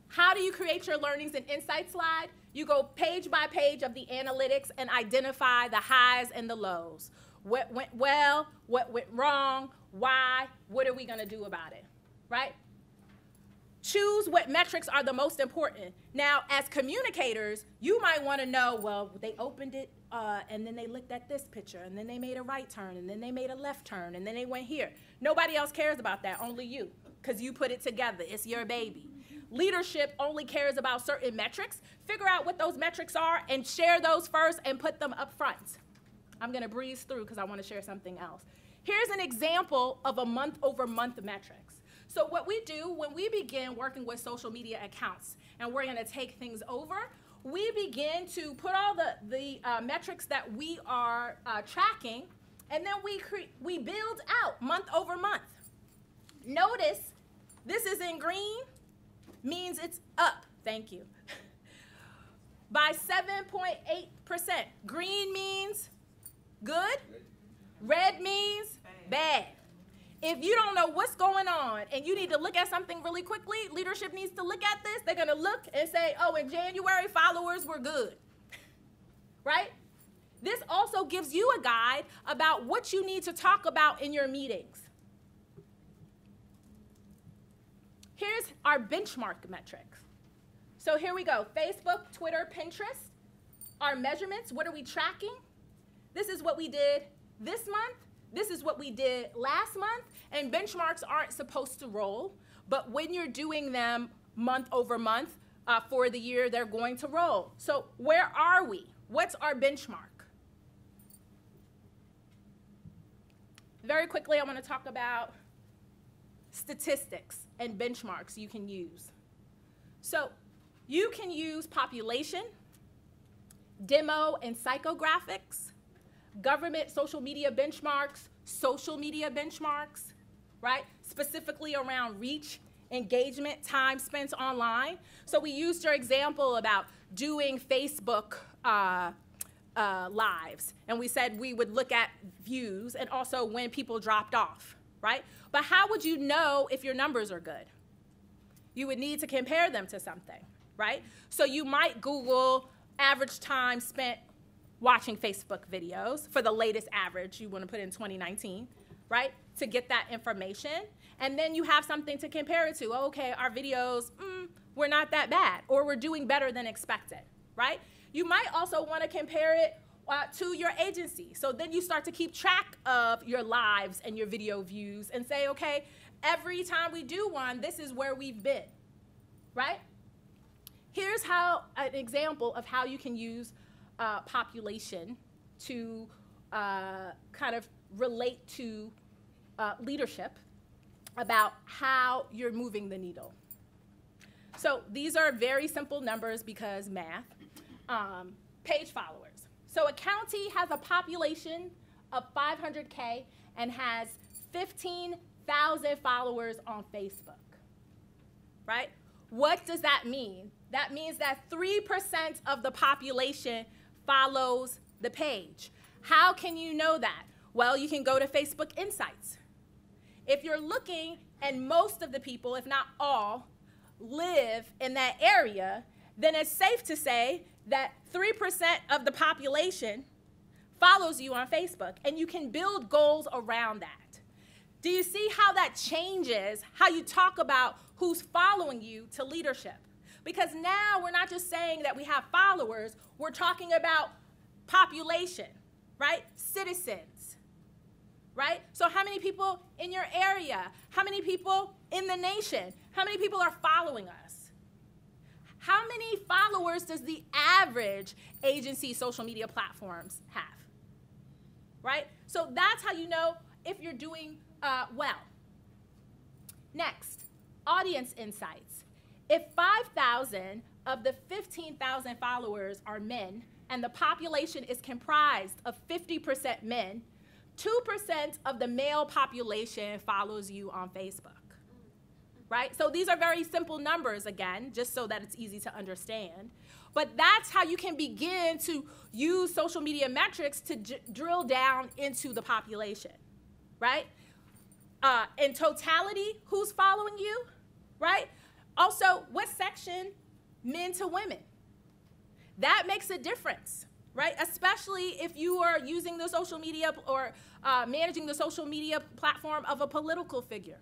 How do you create your learnings and insights slide? You go page by page of the analytics and identify the highs and the lows. What went well, what went wrong, why, what are we going to do about it, right? Choose what metrics are the most important. Now, as communicators, you might want to know, well, they opened it, and then they looked at this picture, and then they made a right turn, and then they made a left turn, and then they went here. Nobody else cares about that, only you, because you put it together. It's your baby. Leadership only cares about certain metrics. Figure out what those metrics are and share those first and put them up front. I'm going to breeze through because I want to share something else. Here's an example of a month-over-month metrics. So what we do when we begin working with social media accounts and we're going to take things over, we begin to put all the metrics that we are tracking, and then we build out month over month. Notice this is in green, means it's up, thank you, by 7.8%. Green means good, red means bad. If you don't know what's going on and you need to look at something really quickly, leadership needs to look at this. They're going to look and say, oh, in January, followers were good, right? This also gives you a guide about what you need to talk about in your meetings. Here's our benchmark metrics. So here we go. Facebook, Twitter, Pinterest. Our measurements, what are we tracking? This is what we did this month. This is what we did last month. And benchmarks aren't supposed to roll, but when you're doing them month over month for the year, they're going to roll. So where are we? What's our benchmark? Very quickly, I want to talk about statistics and benchmarks you can use. So you can use population, demo and psychographics, government social media benchmarks, right? Specifically around reach, engagement, time spent online. So we used your example about doing Facebook lives, and we said we would look at views and also when people dropped off, right? But how would you know if your numbers are good? You would need to compare them to something, right? So you might Google average time spent watching Facebook videos for the latest average you want to put in 2019, right? To get that information. And then you have something to compare it to. Oh, okay, our videos, we're not that bad, or we're doing better than expected, right? You might also want to compare it to your agency. So then you start to keep track of your lives and your video views and say, okay, every time we do one, this is where we've been, right? here's an example of how you can use population to kind of relate to leadership about how you're moving the needle. So these are very simple numbers because math. Page followers. So a county has a population of 500K and has 15,000 followers on Facebook, right? What does that mean? That means that 3% of the population follows the page. How can you know that? Well, you can go to Facebook Insights. If you're looking and most of the people, if not all, live in that area, then it's safe to say that 3% of the population follows you on Facebook, and you can build goals around that. Do you see how that changes how you talk about who's following you to leadership? Because now we're not just saying that we have followers, we're talking about population, right? Citizens, right? So how many people in your area? How many people in the nation? How many people are following us? How many followers does the average agency social media platforms have? Right? So that's how you know if you're doing well. Next, audience insights. If 5,000 of the 15,000 followers are men and the population is comprised of 50% men, 2% of the male population follows you on Facebook. Right? So these are very simple numbers, again, just so that it's easy to understand. But that's how you can begin to use social media metrics to drill down into the population, right? In totality, who's following you, right? Also, what section, men to women? That makes a difference, right? Especially if you are using the social media or managing the social media platform of a political figure.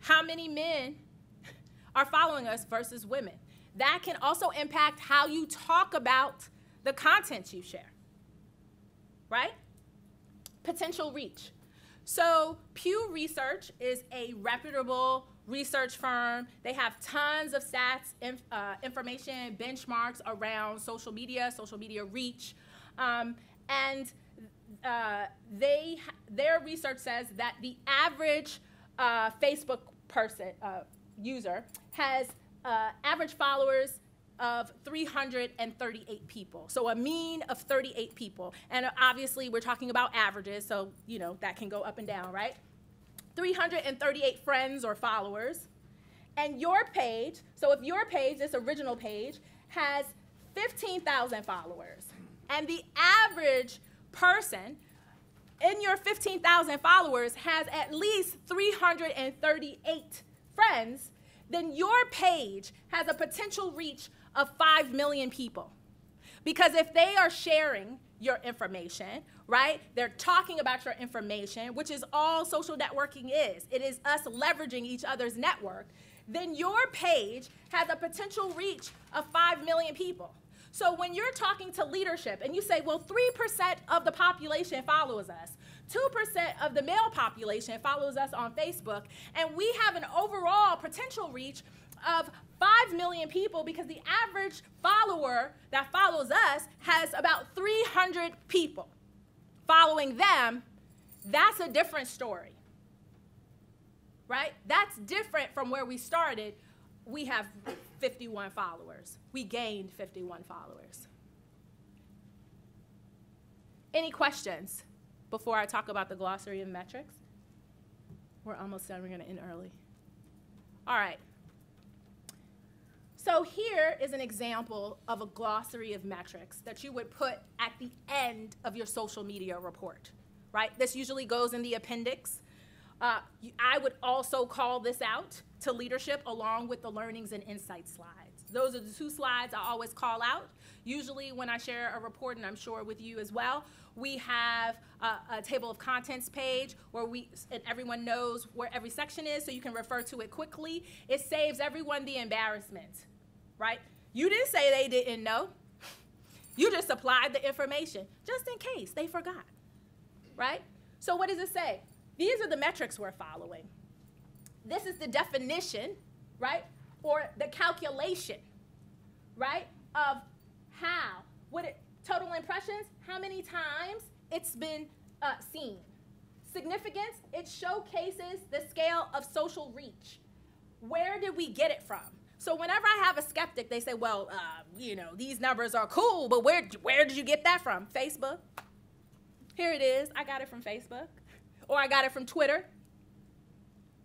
How many men are following us versus women? That can also impact how you talk about the content you share, right? Potential reach. So Pew Research is a reputable research firm. They have tons of stats, information, benchmarks around social media reach. Their research says that the average Facebook user has average followers of 338 people. So a mean of 38 people. And obviously we're talking about averages, so you know that can go up and down, right? 338 friends or followers. And your page, so if your page, this original page, has 15,000 followers, and the average person in your 15,000 followers has at least 338 friends, then your page has a potential reach of 5 million people. Because if they are sharing your information, right, they're talking about your information, which is all social networking is. It is us leveraging each other's network. Then your page has a potential reach of 5 million people. So when you're talking to leadership and you say, well, 3% of the population follows us, 2% of the male population follows us on Facebook, and we have an overall potential reach of 5 million people because the average follower that follows us has about 300 people following them, that's a different story, right? That's different from where we started. We have 51 followers. We gained 51 followers. Any questions before I talk about the glossary of metrics? We're almost done. We're going to end early. All right. So here is an example of a glossary of metrics that you would put at the end of your social media report, right? This usually goes in the appendix. I would also call this out to leadership along with the learnings and insights slides. Those are the two slides I always call out. Usually when I share a report, and I'm sure with you as well, we have a table of contents page where and everyone knows where every section is so you can refer to it quickly. It saves everyone the embarrassment, right? You didn't say they didn't know. You just supplied the information just in case they forgot, right? So what does it say? These are the metrics we're following. This is the definition, right, or the calculation, right, of total impressions, how many times it's been seen. Significance, it showcases the scale of social reach. Where did we get it from? So whenever I have a skeptic, they say, well, these numbers are cool, but where did you get that from? Facebook. Here it is. I got it from Facebook. Or I got it from Twitter.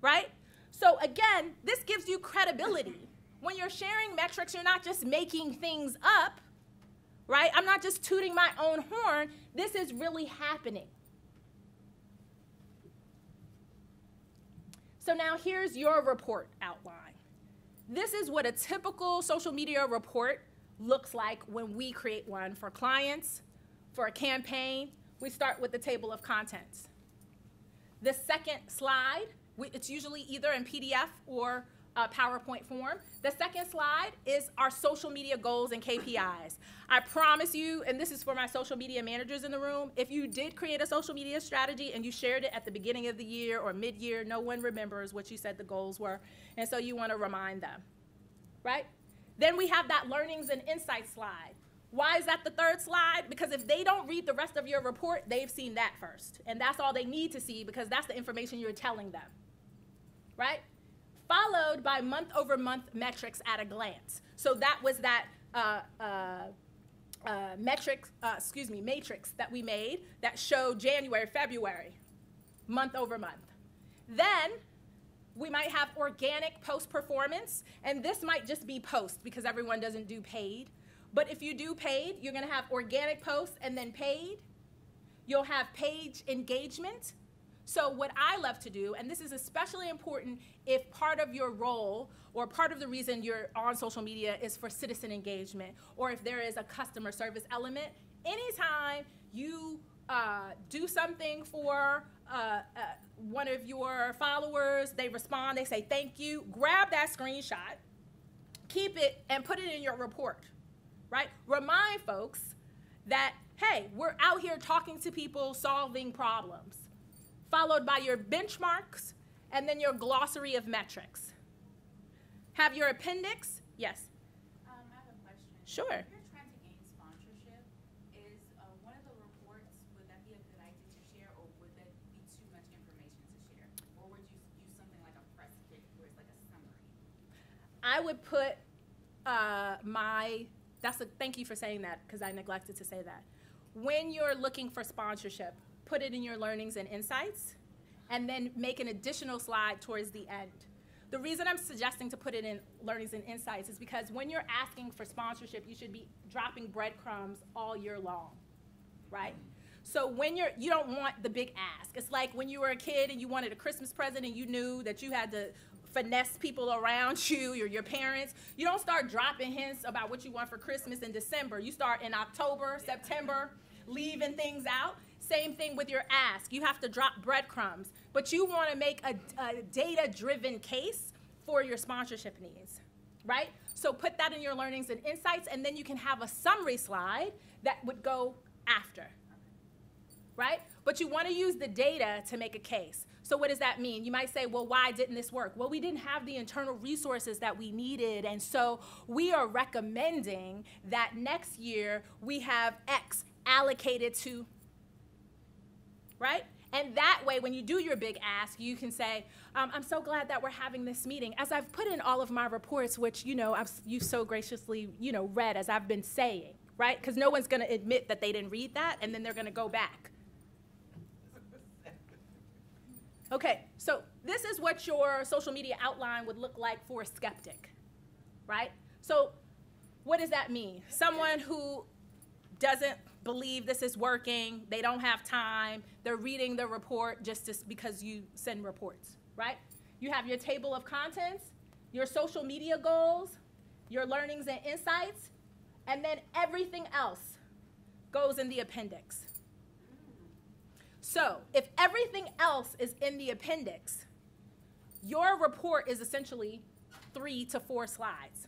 Right? So again, this gives you credibility. When you're sharing metrics, you're not just making things up. Right? I'm not just tooting my own horn. This is really happening. So now here's your report outline. This is what a typical social media report looks like when we create one for clients, for a campaign. We start with the table of contents. The second slide, it's usually either in PDF or PowerPoint form. The second slide is our social media goals and KPIs. I promise you, and this is for my social media managers in the room, if you did create a social media strategy and you shared it at the beginning of the year or mid-year, no one remembers what you said the goals were, and so you want to remind them, right? Then we have that learnings and insights slide. Why is that the third slide? Because if they don't read the rest of your report, they've seen that first, and that's all they need to see because that's the information you're telling them, right? Followed by month-over-month metrics at a glance. So that was that matrix that we made that showed January, February, month-over-month. Then we might have organic post-performance, and this might just be post because everyone doesn't do paid. But if you do paid, you're going to have organic posts and then paid. You'll have page engagement. So what I love to do, and this is especially important if part of your role or part of the reason you're on social media is for citizen engagement, or if there is a customer service element, anytime you do something for one of your followers, they respond, they say thank you, grab that screenshot, keep it, and put it in your report, right? Remind folks that, hey, we're out here talking to people, solving problems. Followed by your benchmarks, and then your glossary of metrics. Have your appendix? Yes? I have a question. Sure. If you're trying to gain sponsorship, is one of the reports, would that be a good idea to share, or would that be too much information to share? Or would you use something like a press kit where it's like a summary? I would put thank you for saying that, because I neglected to say that. When you're looking for sponsorship, put it in your learnings and insights, and then make an additional slide towards the end. The reason I'm suggesting to put it in learnings and insights is because when you're asking for sponsorship, you should be dropping breadcrumbs all year long, right? So when you don't want the big ask. It's like when you were a kid and you wanted a Christmas present and you knew that you had to finesse people around you or your parents. You don't start dropping hints about what you want for Christmas in December. You start in October, September, leaving things out. Same thing with your ask. You have to drop breadcrumbs, but you want to make a data-driven case for your sponsorship needs, right? So put that in your learnings and insights, and then you can have a summary slide that would go after, right? But you want to use the data to make a case. So what does that mean? You might say, well, why didn't this work? Well, we didn't have the internal resources that we needed, and so we are recommending that next year we have X allocated to, right? And that way, when you do your big ask, you can say, I'm so glad that we're having this meeting. As I've put in all of my reports, which, you so graciously, read as I've been saying, right? Because no one's going to admit that they didn't read that, and then they're going to go back. Okay, so this is what your social media outline would look like for a skeptic, right? So what does that mean? Someone who doesn't believe this is working, they don't have time, they're reading the report just because you send reports, right? You have your table of contents, your social media goals, your learnings and insights, and then everything else goes in the appendix. So if everything else is in the appendix, your report is essentially 3 to 4 slides.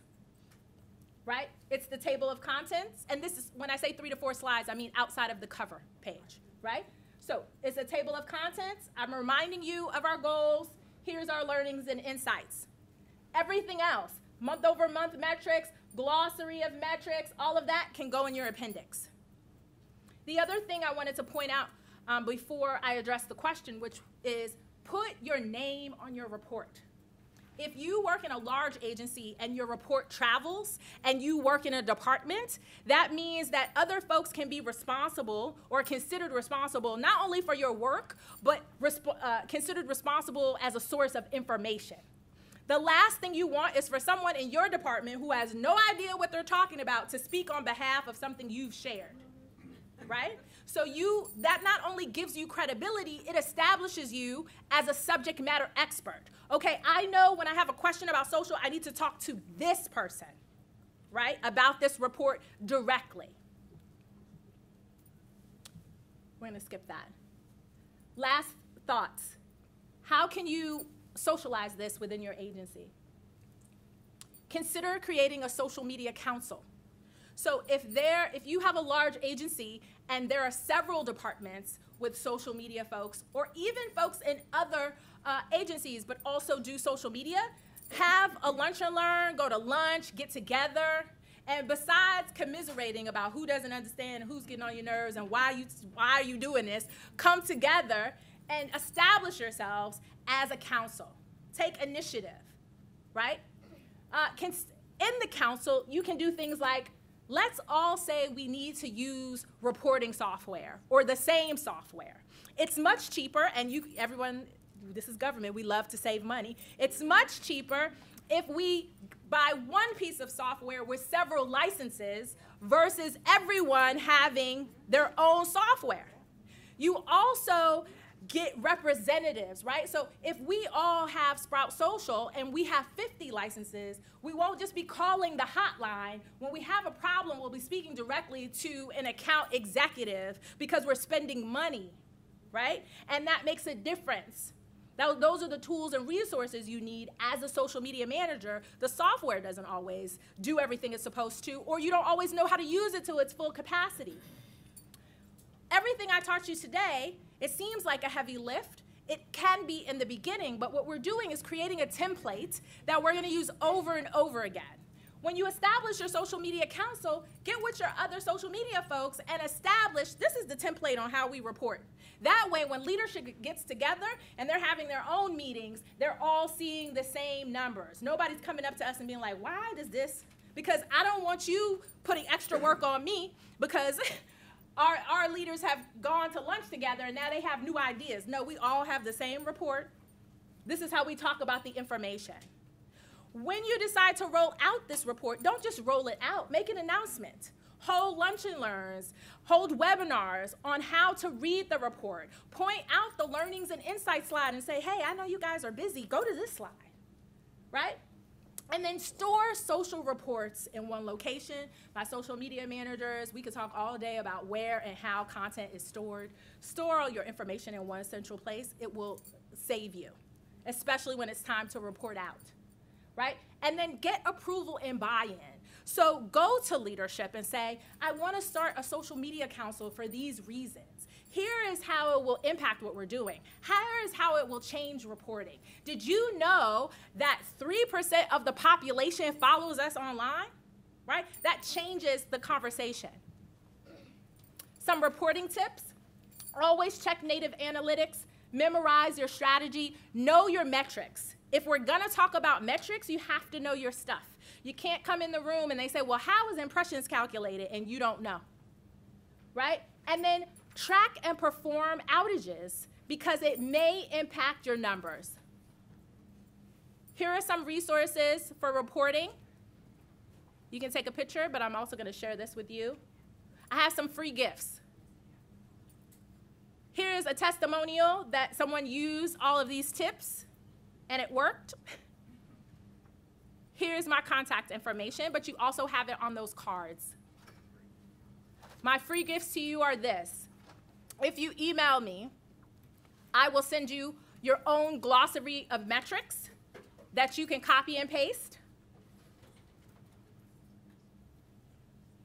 Right? It's the table of contents, and this is, when I say 3 to 4 slides, I mean outside of the cover page, right? So it's a table of contents. I'm reminding you of our goals. Here's our learnings and insights. Everything else, Month-over-month metrics, glossary of metrics, all of that can go in your appendix. The other thing I wanted to point out before I address the question, which is put your name on your report. If you work in a large agency and your report travels and you work in a department, that means that other folks can be responsible or considered responsible not only for your work, but considered responsible as a source of information. The last thing you want is for someone in your department who has no idea what they're talking about to speak on behalf of something you've shared, right? So that not only gives you credibility, it establishes you as a subject matter expert. Okay, I know when I have a question about social, I need to talk to this person, right, about this report directly. We're gonna skip that. Last thoughts. How can you socialize this within your agency? Consider creating a social media council. So if you have a large agency and there are several departments with social media folks, or even folks in other agencies but also do social media, have a lunch and learn, go to lunch, get together, and besides commiserating about who doesn't understand, who's getting on your nerves, and why are you doing this, come together and establish yourselves as a council. Take initiative, right? In the council, you can do things like, let's all say we need to use reporting software or the same software. It's much cheaper, and everyone, this is government, we love to save money. It's much cheaper if we buy one piece of software with several licenses versus everyone having their own software. You also get representatives, right? So if we all have Sprout Social and we have 50 licenses, we won't just be calling the hotline. When we have a problem, we'll be speaking directly to an account executive because we're spending money, right? And that makes a difference. Those are the tools and resources you need as a social media manager. The software doesn't always do everything it's supposed to, or you don't always know how to use it to its full capacity. Everything I taught you today, it seems like a heavy lift. It can be in the beginning, but what we're doing is creating a template that we're gonna use over and over again. When you establish your social media council, get with your other social media folks and establish, this is the template on how we report. That way, when leadership gets together and they're having their own meetings, they're all seeing the same numbers. Nobody's coming up to us and being like, why does this? Because I don't want you putting extra work on me because our leaders have gone to lunch together and now they have new ideas. No, we all have the same report. This is how we talk about the information. When you decide to roll out this report, don't just roll it out, make an announcement. Hold lunch and learns, hold webinars on how to read the report. Point out the learnings and insights slide and say, hey, I know you guys are busy, go to this slide, right? And then store social reports in one location. My social media managers, we could talk all day about where and how content is stored. Store all your information in one central place. It will save you, especially when it's time to report out, right? And then get approval and buy-in. So go to leadership and say, I want to start a social media council for these reasons. Here is how it will impact what we're doing. Here is how it will change reporting. Did you know that 3% of the population follows us online, right? That changes the conversation. Some reporting tips: always check native analytics, memorize your strategy, know your metrics. If we're gonna talk about metrics, you have to know your stuff. You can't come in the room and they say, well, how is impressions calculated? And you don't know, right? And then track and perform outages because it may impact your numbers. Here are some resources for reporting. You can take a picture, but I'm also gonna share this with you. I have some free gifts. Here's a testimonial that someone used all of these tips and it worked. Here's my contact information, but you also have it on those cards. My free gifts to you are this. If you email me, I will send you your own glossary of metrics that you can copy and paste.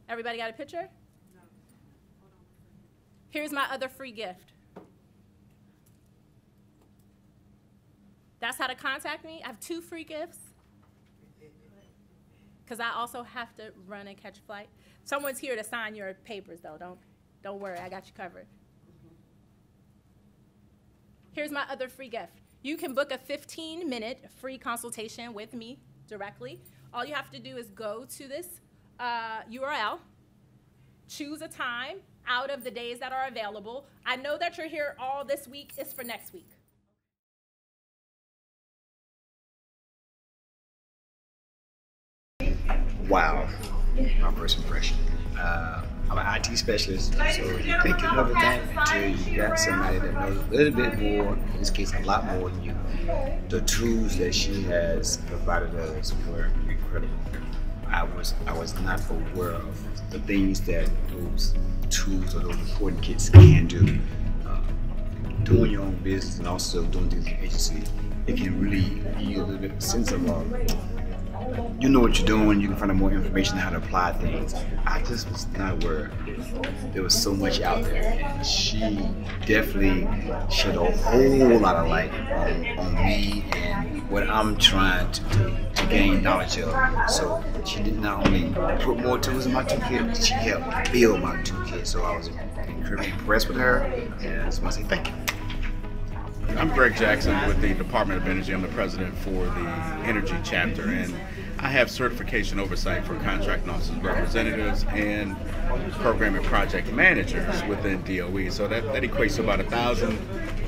Everybody got a picture? No. Here's my other free gift. That's how to contact me. I have 2 free gifts. because I also have to run and catch a flight. Someone's here to sign your papers, though. Don't worry, I got you covered. Here's my other free gift. You can book a 15-minute free consultation with me directly. All you have to do is go to this URL, choose a time out of the days that are available. I know that you're here all this week. It's for next week. Wow, my first impression. I'm an IT specialist, so you think you know everything until you got somebody that knows a little bit more, in this case a lot more than you. The tools that she has provided us were incredible. I was not aware of the things that those tools or those reporting kits can do. Doing your own business and also doing things in agency, it can really give you a little bit of a sense of you know what you're doing, you can find out more information on how to apply things. I just was not aware there was so much out there, and she definitely shed a whole lot of light on me and what I'm trying to gain knowledge of. So she did not only put more tools in my toolkit, she helped build my toolkit. So I was incredibly impressed with her, and I just want to say thank you. I'm Greg Jackson with the Department of Energy. I'm the president for the Energy chapter, and I have certification oversight for contract officers, representatives, and program and project managers within DOE. So that equates to about 1,000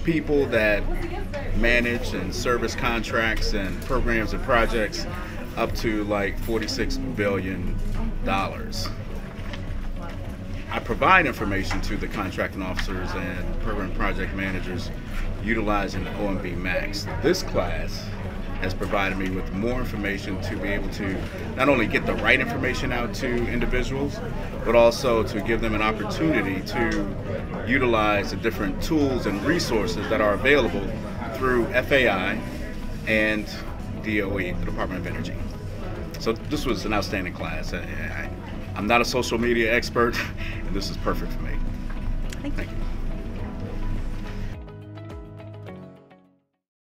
people that manage and service contracts and programs and projects up to like $46 billion. I provide information to the contracting officers and program project managers utilizing the OMB Max. This class has provided me with more information to be able to not only get the right information out to individuals, but also to give them an opportunity to utilize the different tools and resources that are available through FAI and DOE, the Department of Energy. So this was an outstanding class. I'm not a social media expert, and this is perfect for me. Thank you.